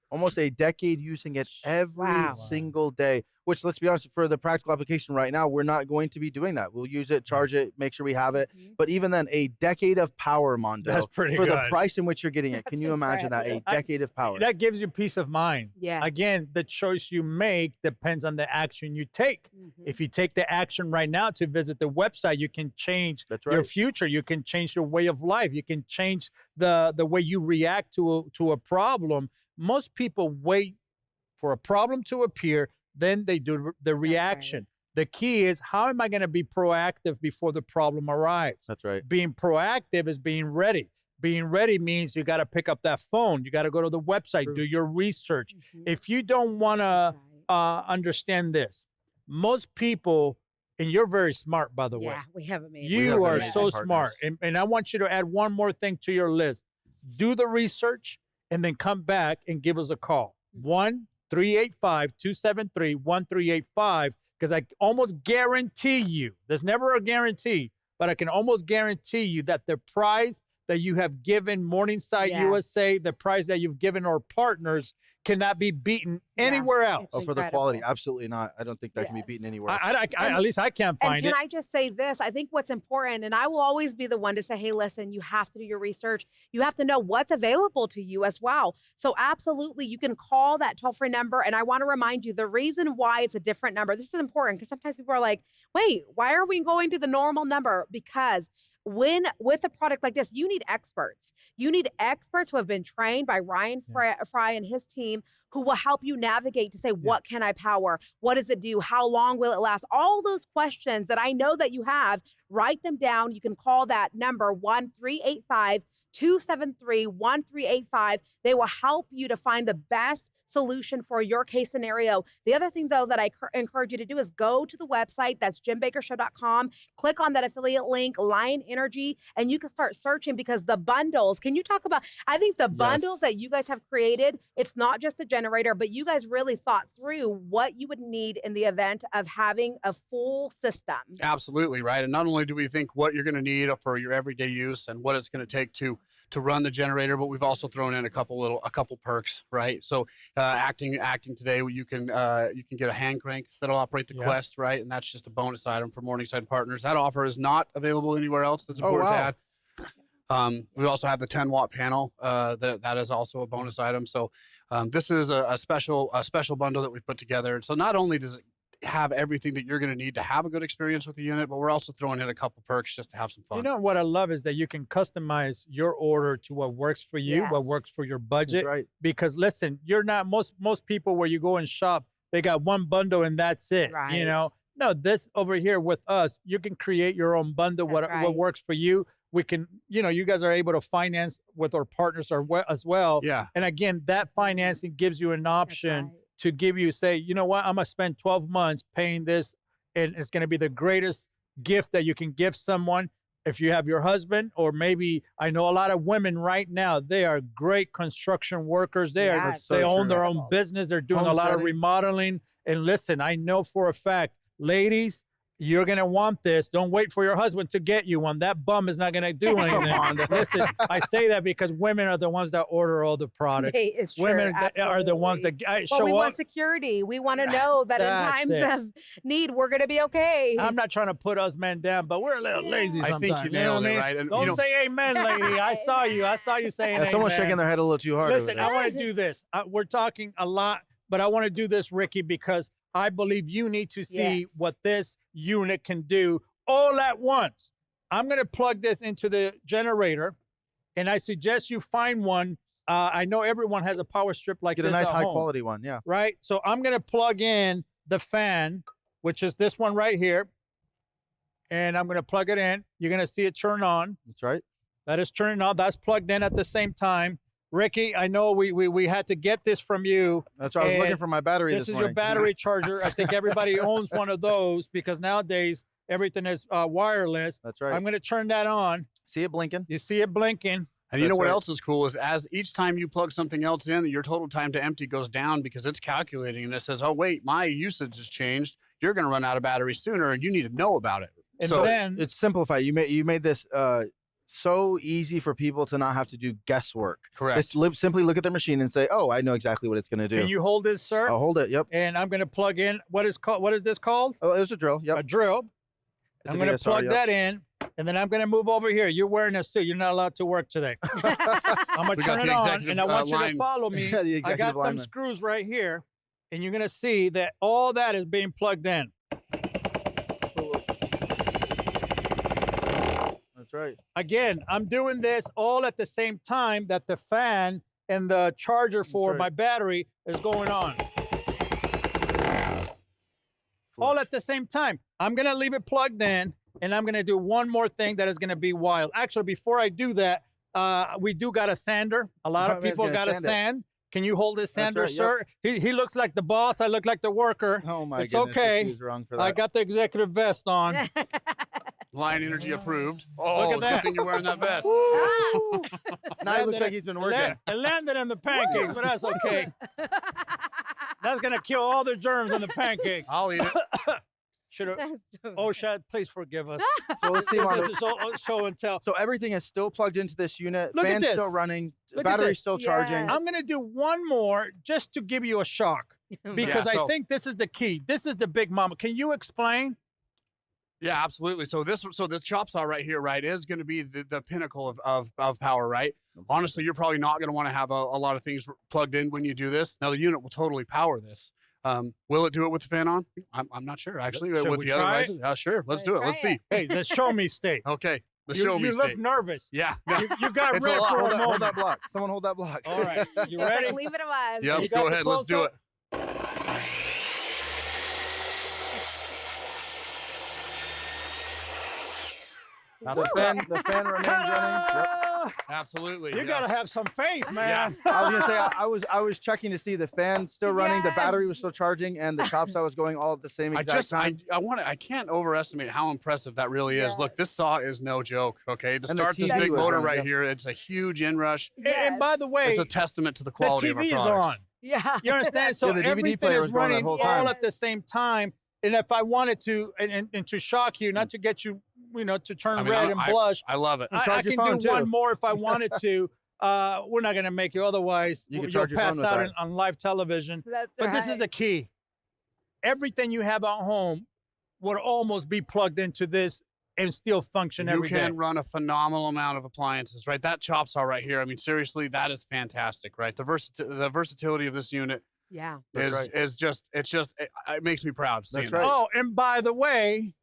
Almost a decade using it every single day, which, let's be honest, for the practical application right now, we're not going to be doing that. We'll use it, charge it, make sure we have it. But even then, a decade of power, Mondo. That's pretty for good. the price in which you're getting it. Can you imagine that? A decade of power. That gives you peace of mind. Yeah. Again, the choice you make depends on the action you take. If you take the action right now to visit the website, you can change your future. You can change your way of life. You can change the way you react to a problem. Most people wait for a problem to appear, then they do the reaction. The key is, how am I going to be proactive before the problem arrives? That's right. Being proactive is being ready. Being ready means you got to pick up that phone. You got to go to the website, do your research. If you don't want to understand this, most people, and you're very smart, by the way. Yeah, we have amazing. You are so smart. And I want you to add one more thing to your list. Do the research and then come back and give us a call. 1-385-273-1385, because I almost guarantee you, there's never a guarantee, but I can almost guarantee you that the price that you have given Morningside USA, the price that you've given our partners, cannot be beaten anywhere else. For the quality, absolutely not. I don't think that can be beaten anywhere. At least I can't find it. And can I just say this? I think what's important, and I will always be the one to say, hey, listen, you have to do your research. You have to know what's available to you as well. So absolutely, you can call that toll-free number. And I want to remind you, the reason why it's a different number, this is important because sometimes people are like, wait, why are we going to the normal number? Because with a product like this, you need experts. You need experts who have been trained by Ryan Frey and his team, who will help you navigate to say, what can I power? What does it do? How long will it last? All those questions that I know that you have, write them down. You can call that number 1-385-273-1385. They will help you to find the best solution for your case scenario. The other thing, though, that I encourage you to do is go to the website. That's jimbakkershow.com. Click on that affiliate link, Lion Energy, and you can start searching, because the bundles, can you talk about, I think the bundles that you guys have created, it's not just the generator. generator, but you guys really thought through what you would need in the event of having a full system. Absolutely, right. And not only do we think what you're going to need for your everyday use and what it's going to take to run the generator, but we've also thrown in a couple perks, right? So acting today, you can get a hand crank that'll operate the Quest, right? And that's just a bonus item for Morningside partners. That offer is not available anywhere else. That's important to add. We also have the 10-watt panel. That is also a bonus item. So this is a special bundle that we put together. So not only does it have everything that you're going to need to have a good experience with the unit, but we're also throwing in a couple perks just to have some fun. You know what I love is that you can customize your order to what works for you, what works for your budget. Right. Because listen, you're not most people where you go and shop, they got one bundle and that's it. Right. You know, no, this over here with us, you can create your own bundle. What works for you. We can, you guys are able to finance with our partners as well. Yeah. And again, that financing gives you an option to give you, say, you know what, I'm going to spend 12 months paying this, and it's going to be the greatest gift that you can give someone. If you have your husband, or maybe I know a lot of women right now, they are great construction workers. They own their own business. They're doing a lot of remodeling. And listen, I know for a fact, ladies, you're going to want this. Don't wait for your husband to get you one. That bum is not going to do anything. Listen, I say that because women are the ones that order all the products. It's true, women are the ones that show up. We want security. We want to know that in times of need, we're going to be okay. I'm not trying to put us men down, but we're a little lazy sometimes. I think you nailed it, right? And, don't say amen, lady. I saw you saying amen. Someone's shaking their head a little too hard. Listen, I want to do this. We're talking a lot, but I want to do this, Ricky, because I believe you need to see what this unit can do all at once. I'm going to plug this into the generator, and I suggest you find one. I know everyone has a power strip like this at home. Get a nice high-quality one, yeah. Right? So I'm going to plug in the fan, which is this one right here, and I'm going to plug it in. You're going to see it turn on. That's right. That is turning on. That's plugged in at the same time. Ricky, I know we had to get this from you. That's right. I was looking for my battery this morning. This is your battery charger. I think everybody owns one of those because nowadays everything is wireless. That's right. I'm going to turn that on. See it blinking? You see it blinking. And you know what else is cool is as each time you plug something else in, your total time to empty goes down because it's calculating and it says, oh, wait, my usage has changed. You're going to run out of battery sooner and you need to know about it. And so then it's simplified. You made this so easy for people to not have to do guesswork. Correct. Just simply look at their machine and say, oh, I know exactly what it's going to do. Can you hold this, sir? I'll hold it, yep. And I'm going to plug in, what is this called? Oh, it was a drill, yep. A drill. I'm going to plug that in, and then I'm going to move over here. You're wearing a suit. You're not allowed to work today. I'm going to turn it on, and I want you to follow me. I got some screws right here, and you're going to see that all that is being plugged in. That's right. Again, I'm doing this all at the same time that the fan and the charger for my battery is going on. All at the same time. I'm going to leave it plugged in, and I'm going to do one more thing that is going to be wild. Actually, before I do that, we do got a sander. A lot of people got a sand. Can you hold this sander, sir? Yep. He looks like the boss. I look like the worker. Oh, my goodness. It's okay. He's wrong for that. I got the executive vest on. Line Energy approved. Oh, look at that. Good thing you're wearing that vest. Now it looks like he's been working. It landed in the pancakes, but that's okay. That's going to kill all the germs in the pancakes. I'll eat it. Shad, please forgive us. So let's see, Mom. This is show and tell. So everything is still plugged into this unit. Look Fan's at this. still running. Look Battery's still charging. I'm going to do one more just to give you a shock because I think this is the key. This is the big mama. Can you explain? Yeah, absolutely. So the chop saw right here, right, is going to be the pinnacle of power, right? Honestly, you're probably not going to want to have a lot of things plugged in when you do this. Now, the unit will totally power this. Will it do it with the fan on? I'm not sure, actually. With the other devices? Sure, let's do it. Let's see. Hey, the show me state. Okay, the show me state. You look nervous. Yeah. You got red for a moment. Hold that block. Someone hold that block. All right. You ready? Like, leave it a was. Yep, go ahead. Let's do it. Now the fan remains running. Yep. Absolutely. You got to have some faith, man. Yeah. I was gonna say I was checking to see the fan still running, the battery was still charging, and the chop saw was going all at the same exact time. I can't overestimate how impressive that really is. Look, this saw is no joke. Okay, to start this big motor right here, it's a huge inrush. And by the way, it's a testament to the quality of our products. Yeah. You understand? So Yeah, the DVD everything player is was going that running whole all time. at the same time. And if I wanted to, and to shock you, not to get you, to turn red and blush. I love it. I charge your can phone, do too. one more if I wanted to. We're not going to make you. Otherwise, You can you'll charge your phone pass with out that. on live television. That's But this is the key. Everything you have at home would almost be plugged into this and still function every You day. can run a phenomenal amount of appliances, right? That chop saw right here. I mean, seriously, that is fantastic, right? The versatility of this unit Yeah. it makes me proud. Seeing That's that. right. Oh, and by the way,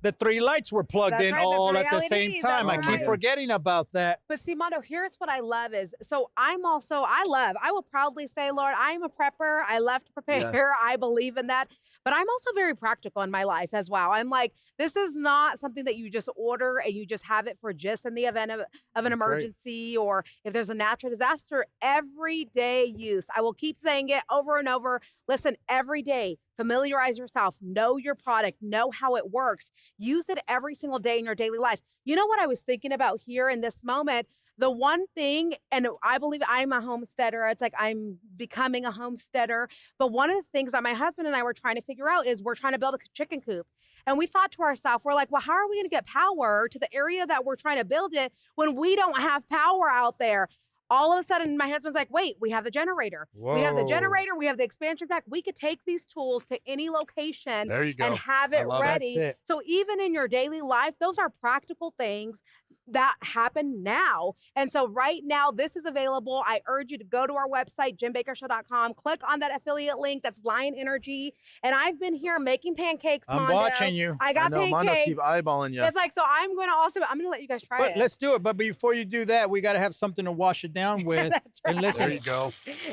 the 3 lights were plugged That's in right, the all 3 at the same LEDs, time. I that's keep right. forgetting about that. But see, Mondo, here's what I love is, so I will proudly say, Lord, I'm a prepper. I love to prepare. Yes. I believe in that. But I'm also very practical in my life as well. I'm like, this is not something that you just order and you just have it for just in the event of an That's right. emergency or if there's a natural disaster. Everyday use. I will keep saying it over and over. Listen, every day, familiarize yourself, know your product, know how it works. Use it every single day in your daily life. You know what I was thinking about here in this moment? The one thing, and I believe I'm a homesteader, it's like I'm becoming a homesteader. But one of the things that my husband and I were trying to figure out is we're trying to build a chicken coop. And we thought to ourselves, we're like, well, how are we going to get power to the area that we're trying to build it when we don't have power out there? All of a sudden, my husband's like, wait, we have the generator. We have the Whoa. generator. We have the expansion pack. We could take these tools to any location There you go. and have I it love it. ready. That's it. So even in your daily life, those are practical things that happen now. And so right now, this is available. I urge you to go to our website, jimbakkershow.com, click on that affiliate link. That's Lion Energy. And I've been here making pancakes, I'm Mondo. watching you. I I got know, Mondo's pancakes. keep eyeballing you. It's like, so I'm going to let you guys try But it. let's do it. But before you do that, we got to have something to wash it down with. That's right. And There listen, you go.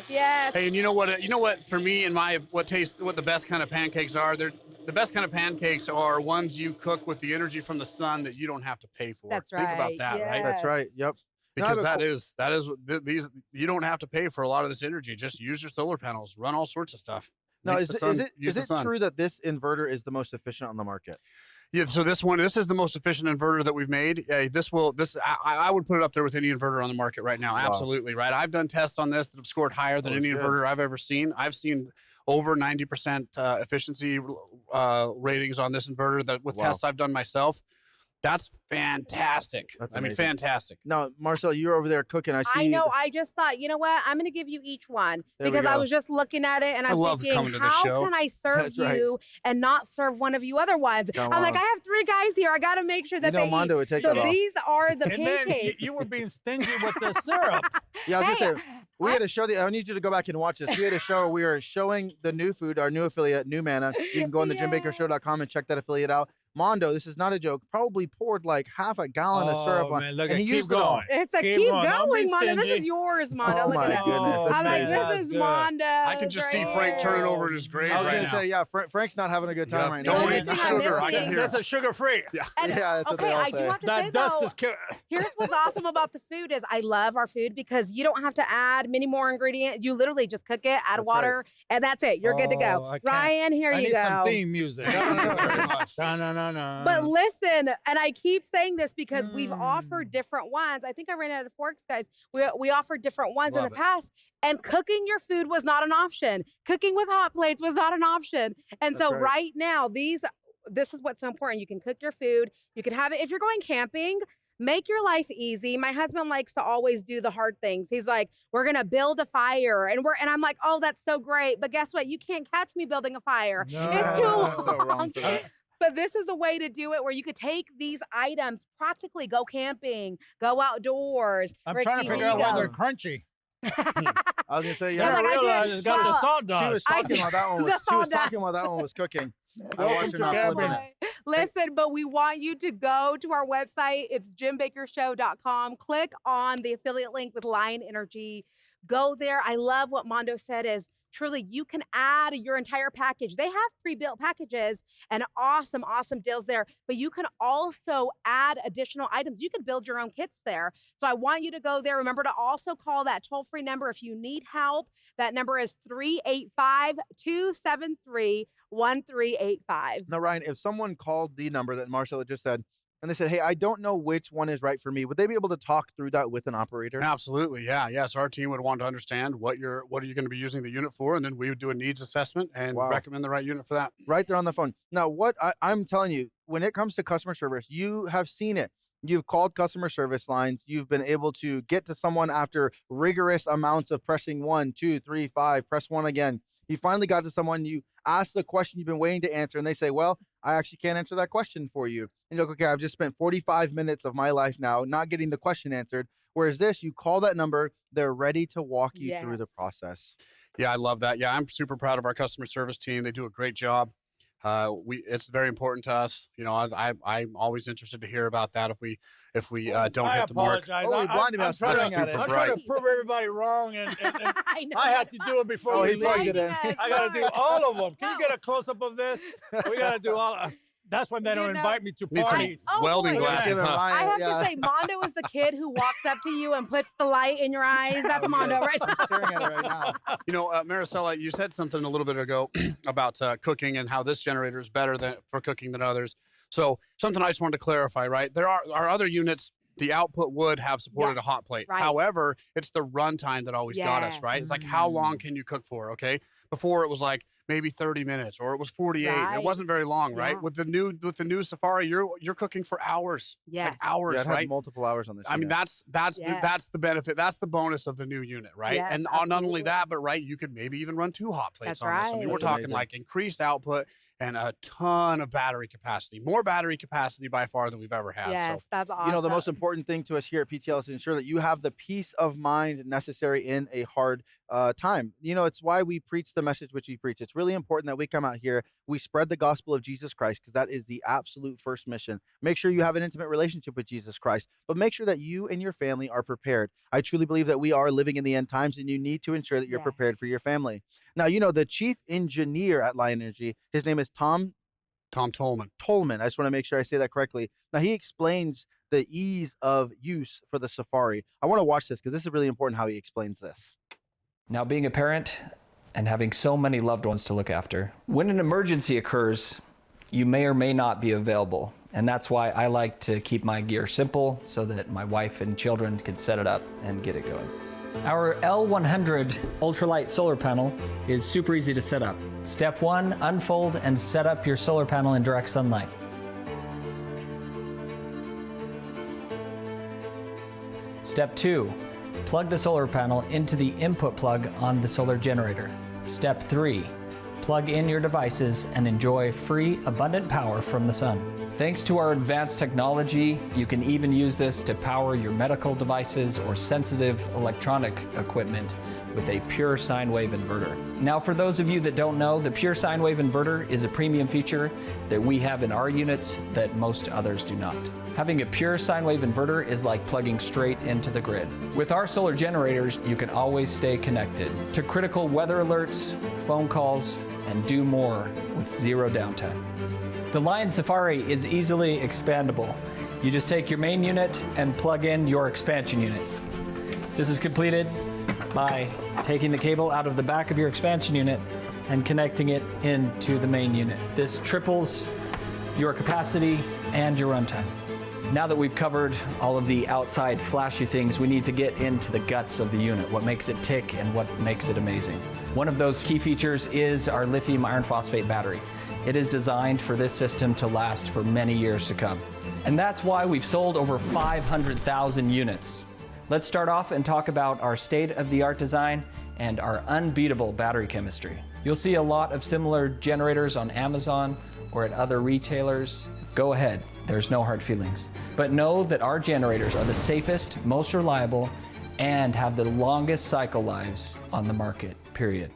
Yes. Hey, and you know what? For me and what the best kind of pancakes are? The best kind of pancakes are ones you cook with the energy from the sun that you don't have to pay for. That's Think about right. that, right? That's right. Yep. Now I Because have a these you don't have to pay for a lot of this energy. Just use your solar panels, run all sorts of stuff. Now, Make is the it, sun- is it, use is the it sun. true that this inverter is the most efficient on the market? Yeah, so this is the most efficient inverter that we've made. I would put it up there with any inverter on the market right now. Wow. Absolutely, right? I've done tests on this that have scored higher than that's any good. inverter I've ever seen. I've seen over 90% efficiency ratings on this inverter that with Wow. tests I've done myself. That's fantastic. That's I mean, amazing. fantastic. Now, Marcel, you're over there cooking. I see. I know. I just thought, you know what? I'm going to give you each one There we because I go. was just looking at it and I I'm love thinking, coming to this how show. can I serve That's right. you and not serve one of you other ones? Come I'm like, on. I have 3 guys here. I got to make sure that You know, they Mondo eat. would take So that off. these are the and then pancakes. you were being stingy with the syrup. Yeah, I was Hey, gonna say we had a show. I need you to go back and watch this. We had a show where we were showing the new food, our new affiliate, New Manna. You can go on the Yeah. jimbakkershow.com and check that affiliate out. Mondo, this is not a joke, probably poured like half a gallon of syrup on, Man, look and at he keep used it all. going. It's a Keep keep going. Don't be going, Mondo. This is stingy. yours, Mondo. Oh Look my at that. goodness, that's I'm like, amazing. this That's is good. Mondo. I can just see Frank turning over in his grave I was right gonna now. say, yeah, Frank's not having a good time Yep. right The now. only Don't eat the thing I'm sugar. I can missing- hear That's it. a sugar-free. Yeah. And, Yeah, that's what okay, they all I do say. have to say That dust though, is killing. here's what's awesome about the food is I love our food because you don't have to add many more ingredients. You literally just cook it, add That's water, and that's it. You're good to Oh, go. I can't- Ryan, here I you need some go. theme music. Very much. No. But listen, and I keep saying this because we've offered different ones. I think I ran out of forks, guys. We offered different ones in Love the it. past, and cooking your food was not an option. Cooking with hot plates was not an option. And That's so right. right now, this is what's so important. You can cook your food. You can have it if you're going camping. Make your life easy. My husband likes to always do the hard things. He's like, we're gonna build a fire, and I'm like, oh, that's so great. But guess what? You can't catch me building a fire. No. It's too I'm so wrong long. for that. But this is a way to do it where you could take these items, practically go camping, go outdoors. I'm Ricky, trying to here figure you out why go. they're crunchy. I was gonna say, Yeah, yeah. like I did. realize it's got the Well, sawdust. She was I talking while that one The was. She was sawdust. talking while that one was cooking. I Welcome watched her to not camping. flipping it. Listen, but we want you to go to our website. It's jimbakkershow.com. Click on the affiliate link with Lion Energy. Go there. I love what Mondo said is truly you can add your entire package. They have pre-built packages and awesome deals there, but you can also add additional items. You can build your own kits there. So I want you to go there. Remember to also call that toll-free number if you need help. That number is 385-273-1385. Now, Ryan, if someone called the number that Marcella just said and they said, hey, I don't know which one is right for me, would they be able to talk through that with an operator? Absolutely, yeah. So our team would want to understand what are you going to be using the unit for, and then we would do a needs assessment and recommend the right unit for that. Right there on the phone. Now, what I'm telling you, when it comes to customer service, you have seen it. You've called customer service lines. You've been able to get to someone after rigorous amounts of pressing 1, 2, 3, 5, press 1 again. You finally got to someone, you ask the question you've been waiting to answer, and they say, well, I actually can't answer that question for you. And you're like, okay, I've just spent 45 minutes of my life now not getting the question answered. Whereas this, you call that number, they're ready to walk you through the process. Yeah, I love that. Yeah, I'm super proud of our customer service team. They do a great job. It's very important to us. You know, I'm always interested to hear about that if we don't hit the mark. I Oh, we blinded me. I'm trying to prove everybody wrong, and I had to do it before we plugged leave. it in. I got to do all of them. Can you get a close up of this? We got to do all. That's when they don't invite me to parties. Welding glasses. I have to say, Mondo is the kid who walks up to you and puts the light in your eyes. That's Mondo right now. I'm staring at it right now. You know, Maricela, you said something a little bit ago about cooking and how this generator is better for cooking than others. So something I just wanted to clarify, right? There are other units. The output would have supported a hot plate. Right. However, it's the runtime that always got us, right? It's like, how long can you cook for, okay? Before it was like maybe 30 minutes or it was 48. It wasn't very long, right? With the new Safari, you're cooking for hours. Yes. Like hours, I'd right? have multiple hours on this. I mean, that's the benefit. That's the bonus of the new unit, right? Yes, and not only that, but you could maybe even run 2 hot plates on this. I mean, we're That's talking amazing. like increased output and a ton of battery capacity, more battery capacity by far than we've ever had. Yes, So that's awesome. You know, the most important thing to us here at PTL is to ensure that you have the peace of mind necessary in a hard time. You know, it's why we preach the message which we preach. It's really important that we come out here, we spread the gospel of Jesus Christ, because that is the absolute first mission. Make sure you have an intimate relationship with Jesus Christ, but make sure that you and your family are prepared. I truly believe that we are living in the end times, and you need to ensure that you're prepared for your family. Now, you know, the chief engineer at Lion Energy, his name is Tom Tolman. I just want to make sure I say that correctly. Now, he explains the ease of use for the Safari. I want to watch this because this is really important how he explains this. Now, being a parent and having so many loved ones to look after, when an emergency occurs, you may or may not be available. And that's why I like to keep my gear simple so that my wife and children can set it up and get it going. Our L100 ultralight solar panel is super easy to set up. Step 1, unfold and set up your solar panel in direct sunlight. Step 2, plug the solar panel into the input plug on the solar generator. Step 3, plug in your devices and enjoy free, abundant power from the sun. Thanks to our advanced technology, you can even use this to power your medical devices or sensitive electronic equipment with a pure sine wave inverter. Now, for those of you that don't know, the pure sine wave inverter is a premium feature that we have in our units that most others do not. Having a pure sine wave inverter is like plugging straight into the grid. With our solar generators, you can always stay connected to critical weather alerts, phone calls, and do more with zero downtime. The Lion Safari is easily expandable. You just take your main unit and plug in your expansion unit. This is completed by taking the cable out of the back of your expansion unit and connecting it into the main unit. This triples your capacity and your runtime. Now that we've covered all of the outside flashy things, we need to get into the guts of the unit, what makes it tick and what makes it amazing. One of those key features is our lithium iron phosphate battery. It is designed for this system to last for many years to come. And that's why we've sold over 500,000 units. Let's start off and talk about our state-of-the-art design and our unbeatable battery chemistry. You'll see a lot of similar generators on Amazon or at other retailers. Go ahead, there's no hard feelings. But know that our generators are the safest, most reliable, and have the longest cycle lives on the market, period.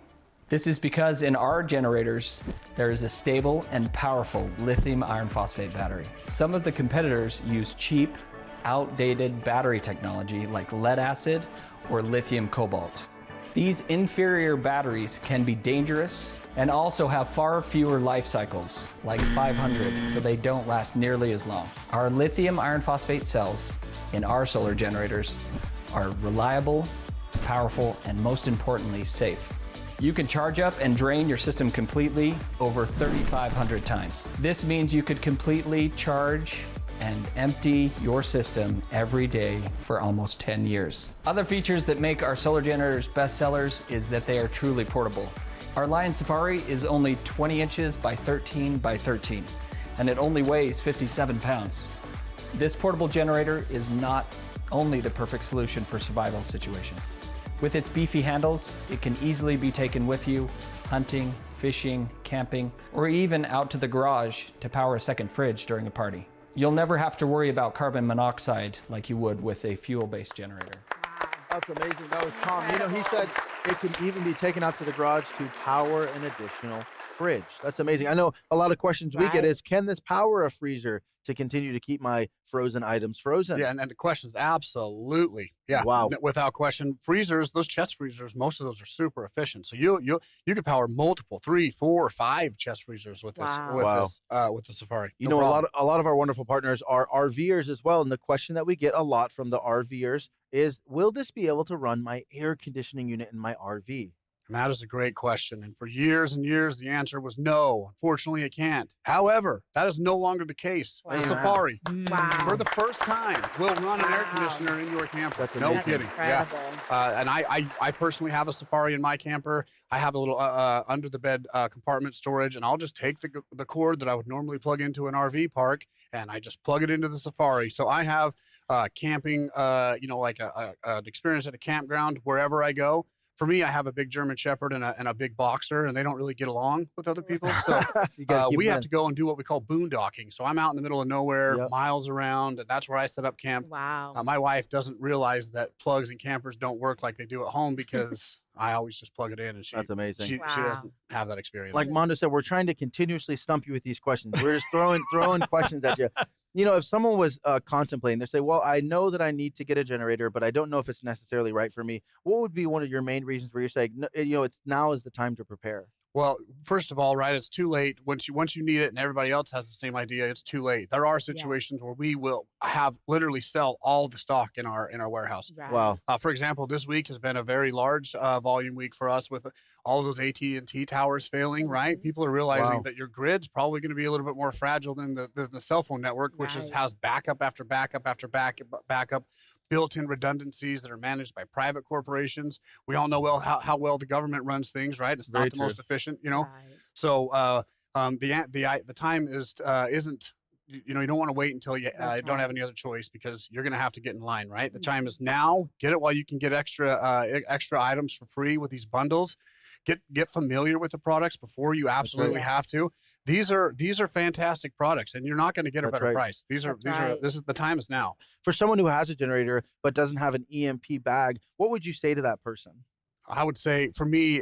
This is because in our generators, there is a stable and powerful lithium iron phosphate battery. Some of the competitors use cheap, outdated battery technology like lead acid or lithium cobalt. These inferior batteries can be dangerous and also have far fewer life cycles, like 500, so they don't last nearly as long. Our lithium iron phosphate cells in our solar generators are reliable, powerful, and most importantly, safe. You can charge up and drain your system completely over 3,500 times. This means you could completely charge and empty your system every day for almost 10 years. Other features that make our solar generators best sellers is that they are truly portable. Our Lion Safari is only 20 inches by 13 by 13, and it only weighs 57 pounds. This portable generator is not only the perfect solution for survival situations. With its beefy handles, it can easily be taken with you, hunting, fishing, camping, or even out to the garage to power a second fridge during a party. You'll never have to worry about carbon monoxide like you would with a fuel-based generator. That's amazing. That was Tom. You know, he said it can even be taken out to the garage to power an additional fridge. That's amazing. I know a lot of questions we get is, can this power a freezer to continue to keep my frozen items frozen? Yeah, and the question is absolutely. Yeah, wow. Without question. Freezers, those chest freezers, most of those are super efficient. So you could power multiple 3, 4, 5 chest freezers with this with the Safari. You know, a lot of our wonderful partners are RVers as well, and the question that we get a lot from the RVers is, will this be able to run my air conditioning unit in my RV? And that is a great question. And for years and years, the answer was no. Unfortunately, it can't. However, that is no longer the case. The Safari, for the first time, will run an air conditioner in your camper. That's no amazing. kidding. Incredible. Yeah. And I personally have a Safari in my camper. I have a little under the bed compartment storage, and I'll just take the cord that I would normally plug into an RV park, and I just plug it into the Safari. So I have camping, like an experience at a campground wherever I go. For me, I have a big German Shepherd and a big Boxer, and they don't really get along with other people. So we have to go and do what we call boondocking. So I'm out in the middle of nowhere, miles around, and that's where I set up camp. Wow. My wife doesn't realize that plugs and campers don't work like they do at home because I always just plug it in, and that's amazing. She doesn't have that experience. Like Mondo said, we're trying to continuously stump you with these questions. We're just throwing questions at you. You know, if someone was contemplating, they say, well, I know that I need to get a generator, but I don't know if it's necessarily right for me. What would be one of your main reasons where you're saying, no, it's now is the time to prepare? Well, first of all, right, it's too late. Once you need it and everybody else has the same idea, it's too late. There are situations where we will have literally sell all the stock in our warehouse. Right. Wow. For example, this week has been a very large volume week for us with all of those AT&T towers failing, right? People are realizing that your grid's probably going to be a little bit more fragile than the cell phone network, which has backup after backup after backup, built-in redundancies that are managed by private corporations. We all know how well the government runs things, right? It's not the most efficient, you know. Right. So the time isn't. You don't want to wait until you don't have any other choice, because you're going to have to get in line, right? The time is now. Get it while you can get extra items for free with these bundles. Get familiar with the products before you absolutely have to. These are fantastic products, and you're not going to get a better price. This is the time is now. For someone who has a generator but doesn't have an EMP bag, what would you say to that person? I would say, for me,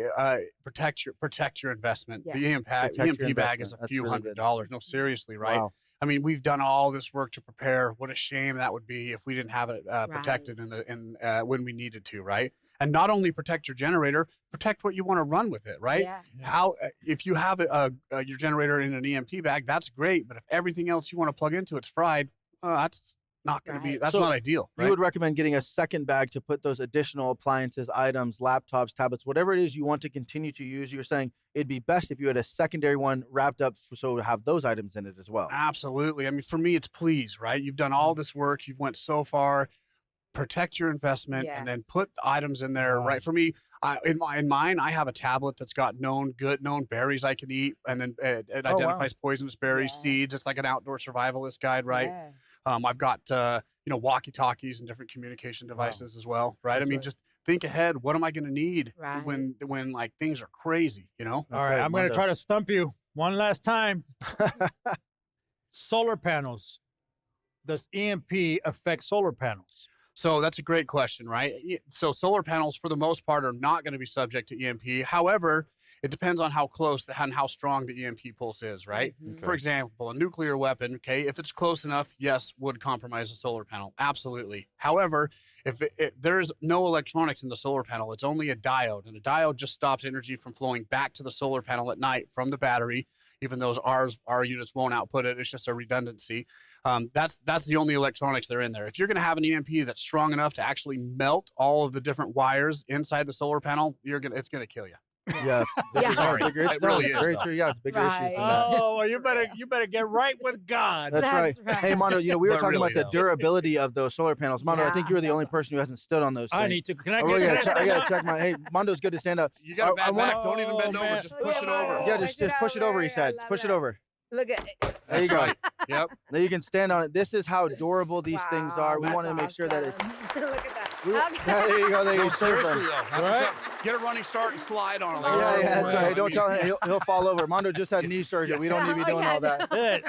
protect your investment. Yes. The EMP bag is a few $100s. No, seriously, right? Wow. I mean, we've done all this work to prepare. What a shame that would be if we didn't have it protected when we needed to, right? And not only protect your generator, protect what you want to run with it, right? Yeah. If you have your generator in an EMP bag, that's great. But if everything else you want to plug into it's fried, that's not going to be. That's not ideal. Right? You would recommend getting a second bag to put those additional appliances, items, laptops, tablets, whatever it is you want to continue to use. You're saying it'd be best if you had a secondary one wrapped up so to have those items in it as well. Absolutely. I mean, for me, it's please, right? You've done all this work. You've went so far. Protect your investment and then put the items in there, right? For me, in mine, I have a tablet that's got known berries I can eat, and then it identifies poisonous berries, seeds. It's like an outdoor survivalist guide, right? Yeah. I've got walkie-talkies and different communication devices as well, right? I mean, just think ahead. What am I going to need when like things are crazy? All right, I'm going to try to stump you one last time. Solar panels. Does EMP affect solar panels? So that's a great question, right? So solar panels, for the most part, are not going to be subject to EMP. However, it depends on how close and how strong the EMP pulse is, right? For example, a nuclear weapon, if it's close enough, yes, would compromise a solar panel. Absolutely. However, if there's no electronics in the solar panel, it's only a diode, and a diode just stops energy from flowing back to the solar panel at night from the battery. Even though our units won't output it, it's just a redundancy. That's the only electronics that are in there. If you're going to have an EMP that's strong enough to actually melt all of the different wires inside the solar panel, it's going to kill you. Yeah. Yeah. Sorry. Bigger issue. It really No, is, very though. true. Yeah, it's bigger issues than Right. that. Oh, well, you better get right with God. That's right. That's Hey, right. Mondo, we were But talking really, about the though. durability of those solar panels. Mondo, I think Yeah. you're the only person who hasn't stood on those things. I need to. Can I Oh, get? I Can gotta check my. Hey, Mondo's good to stand up. You got a I bad wanna- back. Don't even bend Oh, over. man. Just push it over. Yeah, Push just push it over. He over. said, I love push it that. over. Look at There you That's go. right. Yep. Now you can stand on it. This is how durable these things are. We Wow, want to make sure that it's. that's awesome. Look at that. Yeah, Okay. there you go. There you No, go. seriously though. That's Right? what's up. Get a running start and slide on it. Like Oh, Yeah, yeah, that's man. right. Don't tell him he'll fall over. Mondo just had knee surgery. We don't need to be Oh, doing yeah, all that. Hey,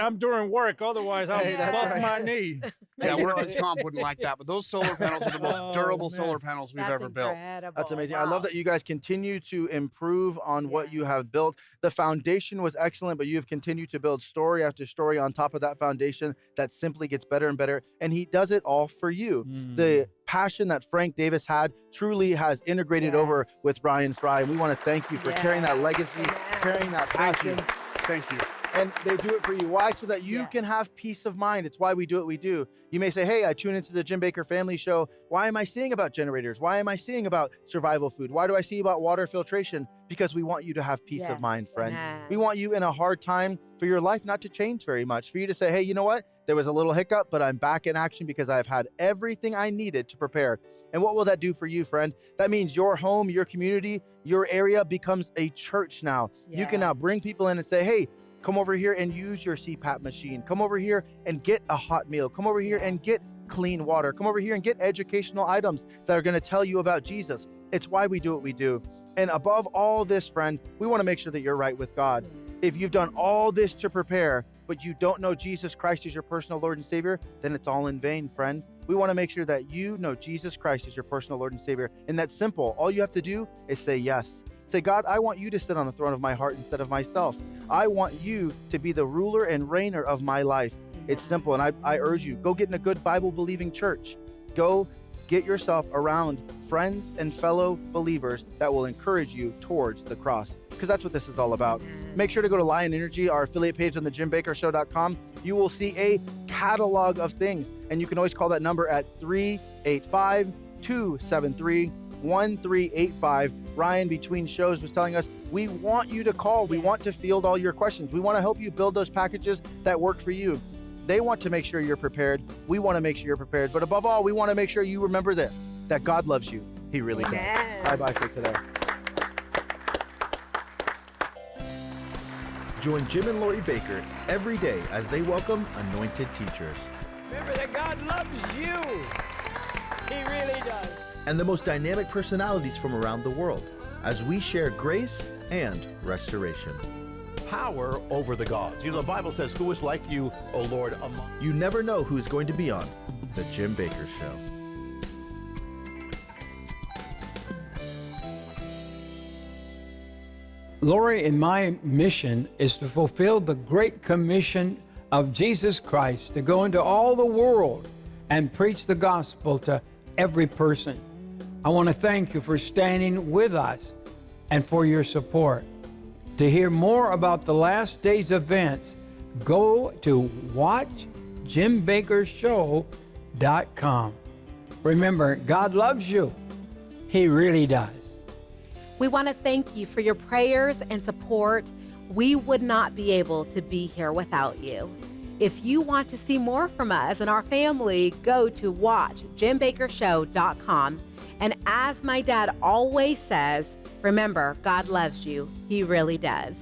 I'm doing work. Otherwise, I'll Hey, that's bust right. my knee. Yeah, you know workers' comp wouldn't like that, but those solar panels are the most Oh, durable man. solar panels we've That's ever built. incredible. That's amazing. I Wow. love that you guys continue to improve on what you have built. The foundation was excellent, but you've continued to build story after story on top of that foundation that simply gets better and better. And he does it all for you. The passion that Frank Davis had truly has integrated over with Brian Frey. We want to thank you for carrying that legacy, Amen. carrying that Thank you. passion. Thank you. And they do it for you. Why? So that you Yeah. can have peace of mind. It's why we do what we do. You may say, hey, I tune into the Jim Bakker Family Show. Why am I seeing about generators? Why am I seeing about survival food? Why do I see about water filtration? Because we want you to have peace of mind, friend. Amen. We want you in a hard time for your life not to change very much. For you to say, hey, you know what? There was a little hiccup, but I'm back in action because I've had everything I needed to prepare. And what will that do for you, friend? That means your home, your community, your area becomes a church now. You can now bring people in and say, hey, come over here and use your CPAP machine. Come over here and get a hot meal. Come over here and get clean water. Come over here and get educational items that are going to tell you about Jesus. It's why we do what we do. And above all this, friend, we want to make sure that you're right with God. If you've done all this to prepare, but you don't know Jesus Christ as your personal Lord and Savior, then it's all in vain, friend. We want to make sure that you know Jesus Christ as your personal Lord and Savior. And that's simple. All you have to do is say yes. Say, God, I want you to sit on the throne of my heart instead of myself. I want you to be the ruler and reigner of my life. It's simple. And I urge you, go get in a good Bible-believing church. Go get yourself around friends and fellow believers that will encourage you towards the cross, because that's what this is all about. Make sure to go to Lion Energy, our affiliate page on the JimBakkerShow.com. You will see a catalog of things, and you can always call that number at 385-273-1385. Ryan, between shows, was telling us, we want you to call. We want to field all your questions. We want to help you build those packages that work for you. They want to make sure you're prepared. We want to make sure you're prepared. But above all, we want to make sure you remember this, that God loves you. He really does. Amen. Bye-bye for today. Join Jim and Lori Bakker every day as they welcome anointed teachers Remember that God loves you. He really does. and the most dynamic personalities from around the world as we share grace and restoration. Power over the gods. You know, the Bible says, who is like you, O Lord, among... You never know who's going to be on The Jim Bakker Show. Lori and my mission is to fulfill the Great Commission of Jesus Christ to go into all the world and preach the gospel to every person. I want to thank you for standing with us and for your support. To hear more about the last day's events, go to watchjimbakkershow.com. Remember, God loves you. He really does. We want to thank you for your prayers and support. We would not be able to be here without you. If you want to see more from us and our family, go to watchjimbakkershow.com. And as my dad always says, remember, God loves you. He really does.